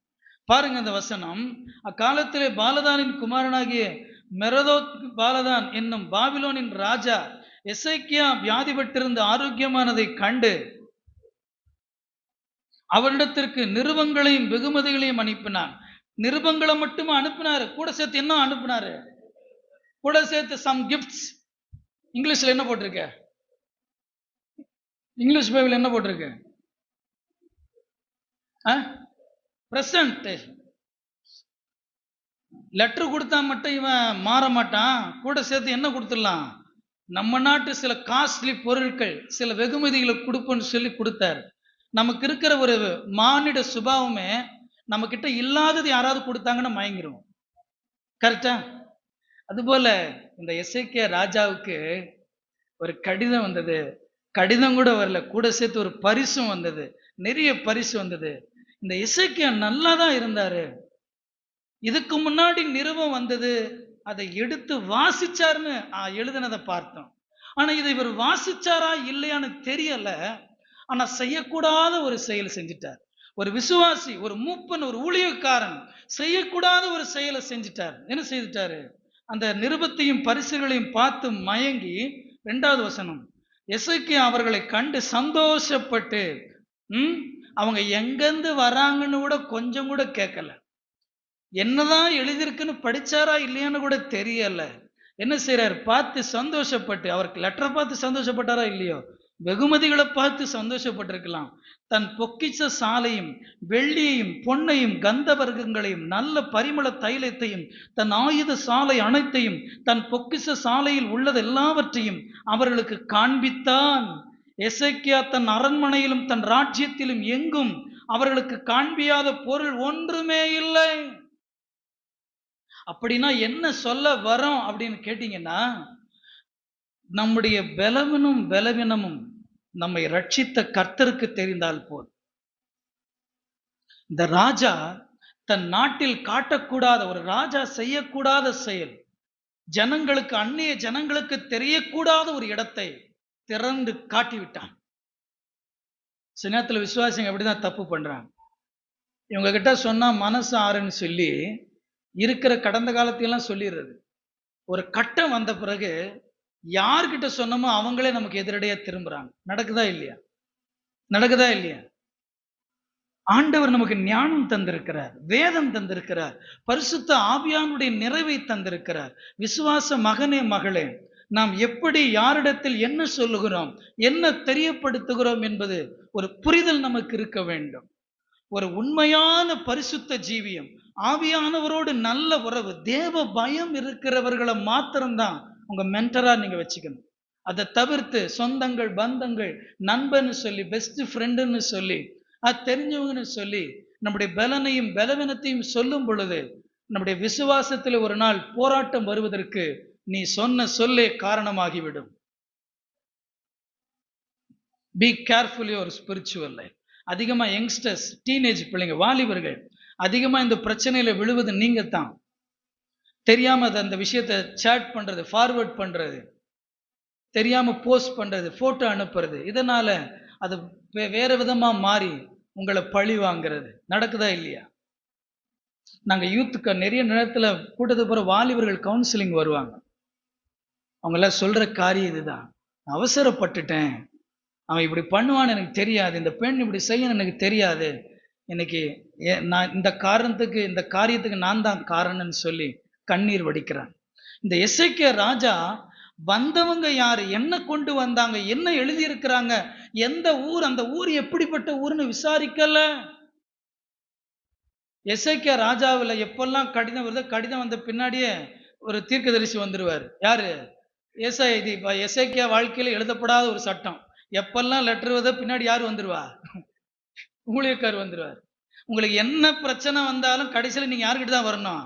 பாருங்க அந்த வசனம். அக்காலத்திலே பாலதானின் குமாரனாகிய மெரதோத் பாலதான் என்னும் பாபிலோனின் ராஜா எசேக்கியா வியாதிப்பட்டிருந்து ஆரோக்கியமானதை கண்டு அவரிடத்திற்கு நிருபங்களையும் வெகுமதிகளையும் அனுப்பினான். நிருபங்களை மட்டும் அனுப்பினாரு, கூட சேர்த்து என்ன அனுப்பினாரு? கூட சேர்த்து சம் கிஃப்ட்ஸ். இங்கிலீஷ்ல என்ன போட்டிருக்கு? இங்கிலீஷ் பைபிள் என்ன போட்டிருக்கு? பிரசன்டேஷன். லெட்டர் கொடுத்தா மட்டும் இவன் மாற மாட்டான், கூட சேர்த்து என்ன கொடுத்துடலாம்? நம்ம நாட்டு சில காஸ்ட்லி பொருட்கள், சில வெகுமதிகளை கொடுப்போன்னு சொல்லி கொடுத்தாரு. நமக்கு இருக்கிற ஒரு மானிட சுபாவமே, நம்ம கிட்ட இல்லாதது யாராவது கொடுத்தாங்கன்னா மயங்கிரும். கரெக்டா? அதுபோல இந்த எசேக்கியா ராஜாவுக்கு ஒரு கடிதம் வந்தது. கடிதம் கூட வரல, கூட சேர்த்து ஒரு பரிசும் வந்தது. நிறைய பரிசு வந்தது. இந்த எசேக்கியா நல்லா தான் இருந்தாரு. இதுக்கு முன்னாடி நிருபம் வந்தது, அதை எடுத்து வாசிச்சாருன்னு எழுதினதை பார்த்தோம். ஆனா இதை இவர் வாசிச்சாரா இல்லையான்னு தெரியல. ஆனா செய்யக்கூடாத ஒரு செயல் செஞ்சிட்டார். ஒரு விசுவாசி, ஒரு மூப்பன், ஒரு ஊழியக்காரன் செய்யக்கூடாத ஒரு செயலை செஞ்சிட்டார். என்ன செய்துட்டாரு? அந்த நிருபத்தையும் பரிசுகளையும் பார்த்து மயங்கி, 2வது வசனம், எசேக்கியா அவர்களை கண்டு சந்தோஷப்பட்டு, அவங்க எங்கிருந்து வராங்கன்னு கூட கொஞ்சம் கூட கேட்கல. என்னதான் எழுதியிருக்குன்னு படிச்சாரா இல்லையான்னு கூட தெரியல. என்ன செய்யறாரு? பார்த்து சந்தோஷப்பட்டு, அவருக்கு லெட்டரை பார்த்து சந்தோஷப்பட்டாரா இல்லையோ, வெகுமதிகளை பார்த்து சந்தோஷப்பட்டிருக்கலாம். தன் பொக்கிஷ சாலையும் வெள்ளியையும் பொன்னையும் கந்த வர்க்கங்களையும் நல்ல பரிமள தைலத்தையும் தன் ஆயுத சாலை அனைத்தையும் தன் பொக்கிஷ சாலையில் உள்ளது எல்லாவற்றையும் அவர்களுக்கு காண்பித்தான். எசேக்கியா தன் அரண்மனையிலும் தன் ராஜ்யத்திலும் எங்கும் அவர்களுக்கு காண்பியாத பொருள் ஒன்றுமே இல்லை. அப்படின்னா என்ன சொல்ல வரோம் அப்படின்னு கேட்டீங்கன்னா, நம்முடைய பலவீனமும் நம்மை ரட்சித்த கர்த்தருக்கு தெரிந்தால் போதும். இந்த ராஜா தன் நாட்டில் காட்டக்கூடாத, ஒரு ராஜா செய்யக்கூடாத செயல், ஜனங்களுக்கு, அந்நிய ஜனங்களுக்கு தெரியக்கூடாத ஒரு இடத்தை திறந்து காட்டிவிட்டான். சில நேரத்தில் விசுவாசிங்க அப்படிதான் தப்பு பண்றாங்க. இவங்க கிட்ட சொன்னா மனசு ஆறுன்னு சொல்லி இருக்கிற கடந்த காலத்தையெல்லாம் சொல்லிடுறது. ஒரு கட்டம் வந்த பிறகு யார்கிட்ட சொன்னமோ அவங்களே நமக்கு எதிரடையா திரும்புறாங்க. நடக்குதா இல்லையா? நடக்குதா இல்லையா? ஆண்டவர் நமக்கு ஞானம் தந்திருக்கிறார், வேதம் தந்திருக்கிறார், பரிசுத்த ஆவியானுடைய நிறைவை தந்திருக்கிறார். விசுவாச மகனே, மகளே, நாம் எப்படி யாரிடத்தில் என்ன சொல்லுகிறோம், என்ன தெரியப்படுத்துகிறோம் என்பது ஒரு புரிதல் நமக்கு இருக்க வேண்டும். ஒரு உண்மையான பரிசுத்த ஜீவியம், ஆவியானவரோடு நல்ல உறவு, தேவ பயம் இருக்கிறவர்களை மாத்திரம்தான் உங்க மென்டரா நீங்க வச்சுக்கணும். அதை தவிர்த்து சொந்தங்கள், பந்தங்கள், நண்பன்னு சொல்லி, பெஸ்ட் ஃப்ரெண்டுன்னு சொல்லி, அது தெரிஞ்சவங்கன்னு சொல்லி நம்முடைய பலனையும் பலவீனத்தையும் சொல்லும் பொழுது நம்முடைய விசுவாசத்தில் ஒரு நாள் போராட்டம் வருவதற்கு நீ சொன்ன சொல்லே காரணமாகிவிடும். Be careful your spiritual life. அதிகமா யங்ஸ்டர்ஸ், டீனேஜ் பிள்ளைங்க, வாலிபர்கள் அதிகமா இந்த பிரச்சனையில விழுவது நீங்க தான். தெரியாம அந்த விஷயத்தை சேட் பண்றது, ஃபார்வர்ட் பண்றது, தெரியாம போஸ்ட் பண்றது, போட்டோ அனுப்புறது, இதனால அது வேற விதமா மாறி உங்களை பழி வாங்கிறது. நடக்குதா இல்லையா? நாங்க யூத்துக்கு நிறைய நேரத்துல கூட்டத்துக்கு போற வாலிபர்கள் கவுன்சிலிங் வருவாங்க. அவங்க எல்லாம் சொல்ற காரியம் இதுதான், அவசரப்பட்டுட்டேன், அவன் இப்படி பண்ணுவான்னு எனக்கு தெரியாது, இந்த பெண் இப்படி செய்யணும் எனக்கு தெரியாது, இன்னைக்கு நான் இந்த காரணத்துக்கு, இந்த காரியத்துக்கு நான் தான் காரணம்னு சொல்லி கண்ணீர் வடிக்கிறான். இந்த எசேக்கியா ராஜா வந்தவங்க யாரு, என்ன கொண்டு வந்தாங்க, என்ன எழுதி இருக்கிறாங்க, எந்த ஊர், அந்த ஊர் எப்படிப்பட்ட ஊர்னு விசாரிக்கல. எசேக்கியா ராஜாவில் எப்பெல்லாம் கடிதம் வருது, கடிதம் வந்த பின்னாடியே ஒரு தீர்க்கதரிசி வந்துருவார். யாரு? எசேக்கியா வாழ்க்கையில எழுதப்படாத ஒரு சட்டம். எப்பெல்லாம் லெட்டர் வருதோ பின்னாடி யார் வந்துருவா? ஊழியக்கார் வந்துருவார். உங்களுக்கு என்ன பிரச்சனை வந்தாலும் கடைசியில் நீங்க யாருக்கிட்ட தான் வரணும்?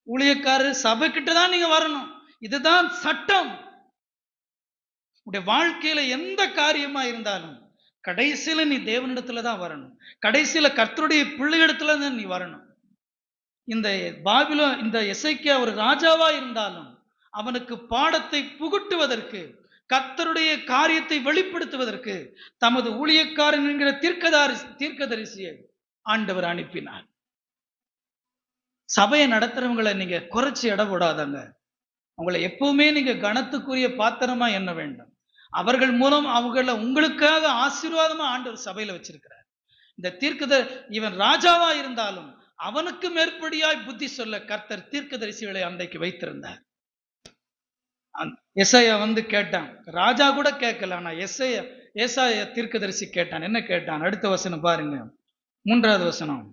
ஊழியக்காரர் சபை கிட்ட தான் நீங்க வரணும். இதுதான் சட்டம். உடைய வாழ்க்கையில எந்த காரியமா இருந்தாலும் கடைசியில நீ தேவனிடத்துல தான் வரணும். கடைசியில கர்த்தருடைய பிள்ளையிடத்துல தான் நீ வரணும். இந்த பாபிலோன், இந்த எசேக்கியா ஒரு ராஜாவா இருந்தாலும் அவனுக்கு பாடத்தை புகுட்டுவதற்கு, கர்த்தருடைய காரியத்தை வெளிப்படுத்துவதற்கு தமது ஊழியக்காரன் என்கிற தீர்க்கதரிசியை ஆண்டவர் அனுப்பினார். சபையை நடத்துறவங்களை நீங்க குறைச்சி எடை போடாதாங்க. அவங்களை எப்பவுமே நீங்க கனத்துக்குரிய பாத்திரமா எண்ண வேண்டும். அவர்கள் மூலம் அவங்கள உங்களுக்காக ஆசீர்வாதமா ஆண்டவர் சபையில வச்சிருக்கிறார். இந்த இவன் ராஜாவா இருந்தாலும் அவனுக்கு மேற்படியாய் புத்தி சொல்ல கர்த்தர் தீர்க்கதரிசிகளை அன்றைக்கு வைத்திருந்தார். எசையா வந்து கேட்டான், ராஜா கூட கேட்கல, ஆனா ஏசாயா தீர்க்கதரிசி கேட்டான். என்ன கேட்டான்? அடுத்த வசனம் பாருங்க, 3வது வசனம்.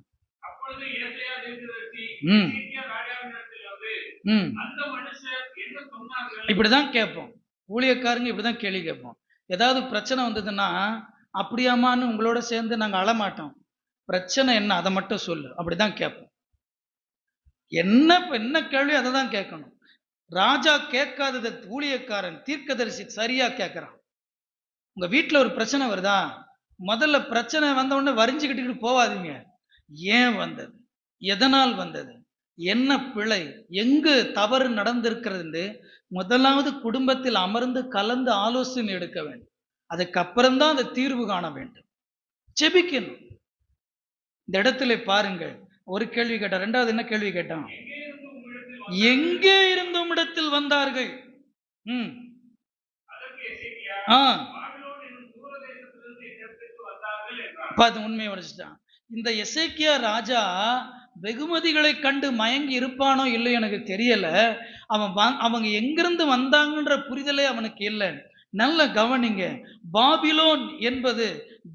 இப்படிதான் கேட்போம், ஊழியக்காரங்க இப்படிதான் கேள்வி கேட்போம். ஏதாவது பிரச்சனை வந்ததுன்னா, அப்படியாமான்னு உங்களோட சேர்ந்து நாங்க அழமாட்டோம். பிரச்சனை என்ன அதை மட்டும் சொல்லு, அப்படிதான் கேட்போம். என்ன கேள்வி அதை தான் கேட்கணும். ராஜா கேட்காததை ஊழியக்காரன் தீர்க்கதரிசி சரியா கேட்கிறான். உங்க வீட்டுல ஒரு பிரச்சனை வருதா, முதல்ல பிரச்சனை வந்த உடனே வரிஞ்சுக்கிட்டு போவாதீங்க. ஏன் வந்தது, எதனால் வந்தது, என்ன பிழை, எங்கு தவறு நடந்திருக்கிறது, முதலாவது குடும்பத்தில் அமர்ந்து கலந்து ஆலோசனை எடுக்க வேண்டும். அதுக்கப்புறம்தான் அதை தீர்வு காண வேண்டும். ஜெபிக்கணும். இந்த இடத்துல பாருங்கள், ஒரு கேள்வி கேட்டான். ரெண்டாவது என்ன கேள்வி கேட்டான்? எங்கே இருந்து உம்மிடத்தில் வந்தார்கள்? உண்மையை உடைச்சிட்டான். இந்த எசேக்கியா ராஜா வெகுமதிகளை கண்டு மயங்கி இருப்பானோ இல்லை எனக்கு தெரியல. அவங்க எங்கிருந்து வந்தாங்கன்ற புரிதலே அவனுக்கு இல்லை. நல்ல கவனிங்க, பாபிலோன் என்பது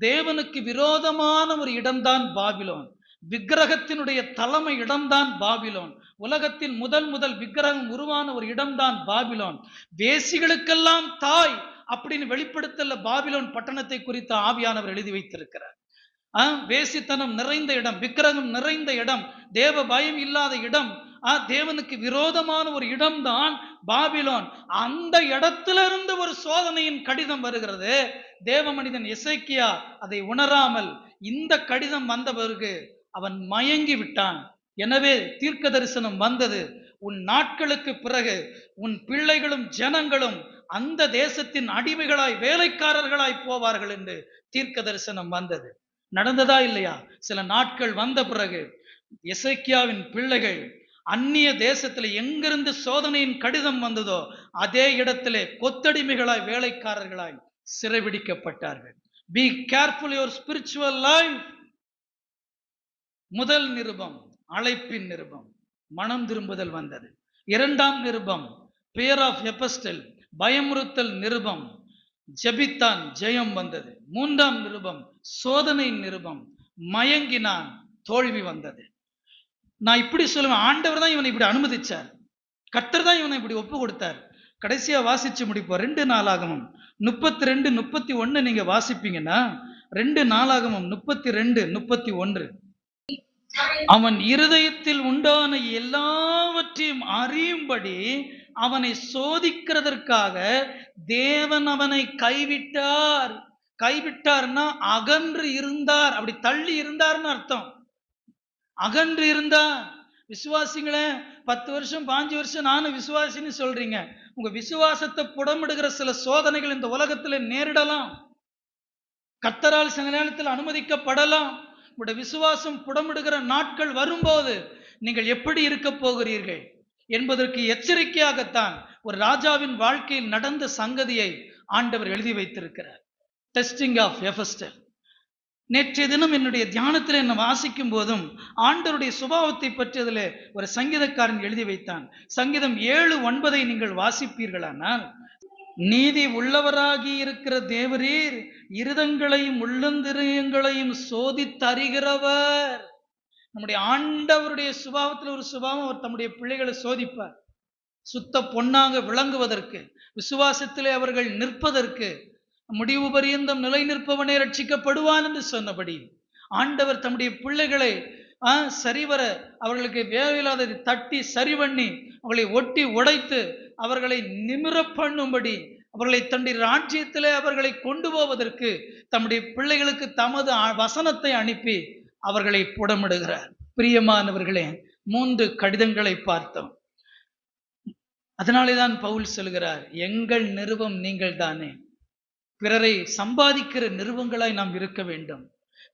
தேவனுக்கு விரோதமான ஒரு இடம்தான் பாபிலோன். விக்கிரகத்தினுடைய தலைமை இடம்தான் பாபிலோன். உலகத்தின் முதல் விக்கிரகம் உருவான ஒரு இடம்தான் பாபிலோன். வேசிகளுக்கெல்லாம் தாய் அப்படின்னு வெளிப்படுத்தல பாபிலோன் பட்டணத்தை குறித்து ஆவியானவர் எழுதி வைத்திருக்கிறார். வேசித்தனம் நிறைந்த இடம், விக்கிரகம் நிறைந்த இடம், தேவ பயம் இல்லாத இடம், தேவனுக்கு விரோதமான ஒரு இடம்தான் பாபிலோன். அந்த இடத்திலிருந்து ஒரு சோதனையின் கடிதம் வருகிறது. தேவ மனிதன் எசேக்கியா அதை உணராமல் இந்த கடிதம் வந்த பிறகு அவன் மயங்கி விட்டான். எனவே தீர்க்க தரிசனம் வந்தது, உன் நாட்களுக்கு பிறகு உன் பிள்ளைகளும் ஜனங்களும் அந்த தேசத்தின் அடிமைகளாய் வேலைக்காரர்களாய் போவார்கள் என்று தீர்க்க தரிசனம் வந்தது. நடந்ததா இல்லையா? சில நாட்கள் வந்த பிறகு எசேக்கியாவின் பிள்ளைகள் அந்நிய தேசத்துல எங்கிருந்து சோதனையின் கடிதம் வந்ததோ அதே இடத்திலே கொத்தடிமைகளாய் வேலைக்காரர்களாய் சிறைபிடிக்கப்பட்டார்கள். Be careful your spiritual life. முதல் நிருபம் அழைப்பின் நிருபம், மனம் திரும்புதல் வந்தது. இரண்டாம் நிருபம் பெயர் ஆஃப் எபஸ்டல், பயமுறுத்தல் நிருபம், ஜெபித்தான், ஜெயம் வந்தது. மூன்றாம் நிருபம் சோதனை நிருபம், மயங்கினான், தோல்வி வந்தது. நான் இப்படி சொல்லுவேன், ஆண்டவர் தான் இவனை இப்படி அனுமதிச்சார், கர்த்தர் தான் இவனை இப்படி ஒப்பு கொடுத்தார். கடைசியா வாசிச்சு முடிப்போம். 2 நாளாகமம் 32, 31 நீங்க வாசிப்பீங்கன்னா 2 நாளாகமம் 32, 31. அவன் இருதயத்தில் உண்டான எல்லாவற்றையும் அறியும்படி அவனை சோதிக்கிறதற்காக தேவன் அவனை கைவிட்டார். கைவிட்டார்னா அகன்று இருந்தார், அப்படி தள்ளி இருந்தார்னு அர்த்தம். அகன்று இருந்தார். விசுவாசிங்களே, 10 வருஷம் 5 வருஷம் நானும் விசுவாசின்னு சொல்றீங்க. உங்க விசுவாசத்தை புடமிடுகிற சில சோதனைகள் இந்த உலகத்துல நேரிடலாம். கர்த்தரால் சில நேரத்தில் அனுமதிக்கப்படலாம். உங்களுடைய விசுவாசம் புடமிடுகிற நாட்கள் வரும்போது நீங்கள் எப்படி இருக்க போகிறீர்கள் என்பதற்கு எச்சரிக்கையாகத்தான் ஒரு ராஜாவின் வாழ்க்கையில் நடந்த சங்கதியை ஆண்டவர் எழுதி வைத்திருக்கிறார். Testing of epistle. நேற்றைய தினம் என்னுடைய தியானத்தில் என்ன வாசிக்கும் போதும் ஆண்டவருடைய சுபாவத்தை பற்றியதில் ஒரு சங்கீதக்காரன் எழுதி வைத்தான். சங்கீதம் 7:9 நீங்கள் வாசிப்பீர்களானால், நீதி உள்ளவராகி இருக்கிற தேவரீர் இருதங்களையும் உள்ளந்திரியங்களையும் சோதித்தறிகிறவர். நம்முடைய ஆண்டவருடைய சுபாவத்தில் ஒரு சுபாவம், அவர் தம்முடைய பிள்ளைகளை சோதிப்பார். சுத்த பொன்னாக விளங்குவதற்கு, விசுவாசத்திலே அவர்கள் நிற்பதற்கு, முடிவு பரியந்தம் நிலை நிற்பவனே ரட்சிக்கப்படுவான் என்று சொன்னபடி ஆண்டவர் தம்முடைய பிள்ளைகளை சரிவர அவர்களுக்கு வேலையில்லாததை தட்டி சரி பண்ணி அவர்களை ஒட்டி உடைத்து அவர்களை நிமிர பண்ணும்படி அவர்களை தன்னுடைய ராஜ்யத்திலே அவர்களை கொண்டு போவதற்கு தம்முடைய பிள்ளைகளுக்கு தமது வசனத்தை அனுப்பி அவர்களை புடமிடுகிறார். பிரியமானவர்களே, 3 கடிதங்களை பார்த்தோம். அதனாலேதான் பவுல் சொல்கிறார், எங்கள் நிருபம் நீங்கள் தானே. பிறரை சம்பாதிக்கிற நிருபங்களாய் நாம் இருக்க வேண்டும்.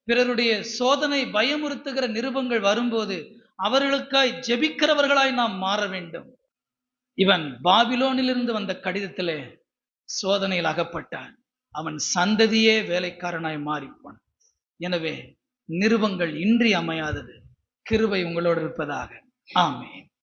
பிறருடைய சோதனை பயமுறுத்துகிற நிருபங்கள் வரும்போது அவர்களுக்காய் ஜெபிக்கிறவர்களாய் நாம் மாற வேண்டும். இவன் பாபிலோனிலிருந்து வந்த கடிதத்திலே சோதனையில் அகப்பட்டான். அவன் சந்ததியே வேலைக்காரனாய் மாறிப்பான். எனவே நிருபங்கள் இன்றி அமையாதது. கிருபை உங்களோடு இருப்பதாக. ஆமென்.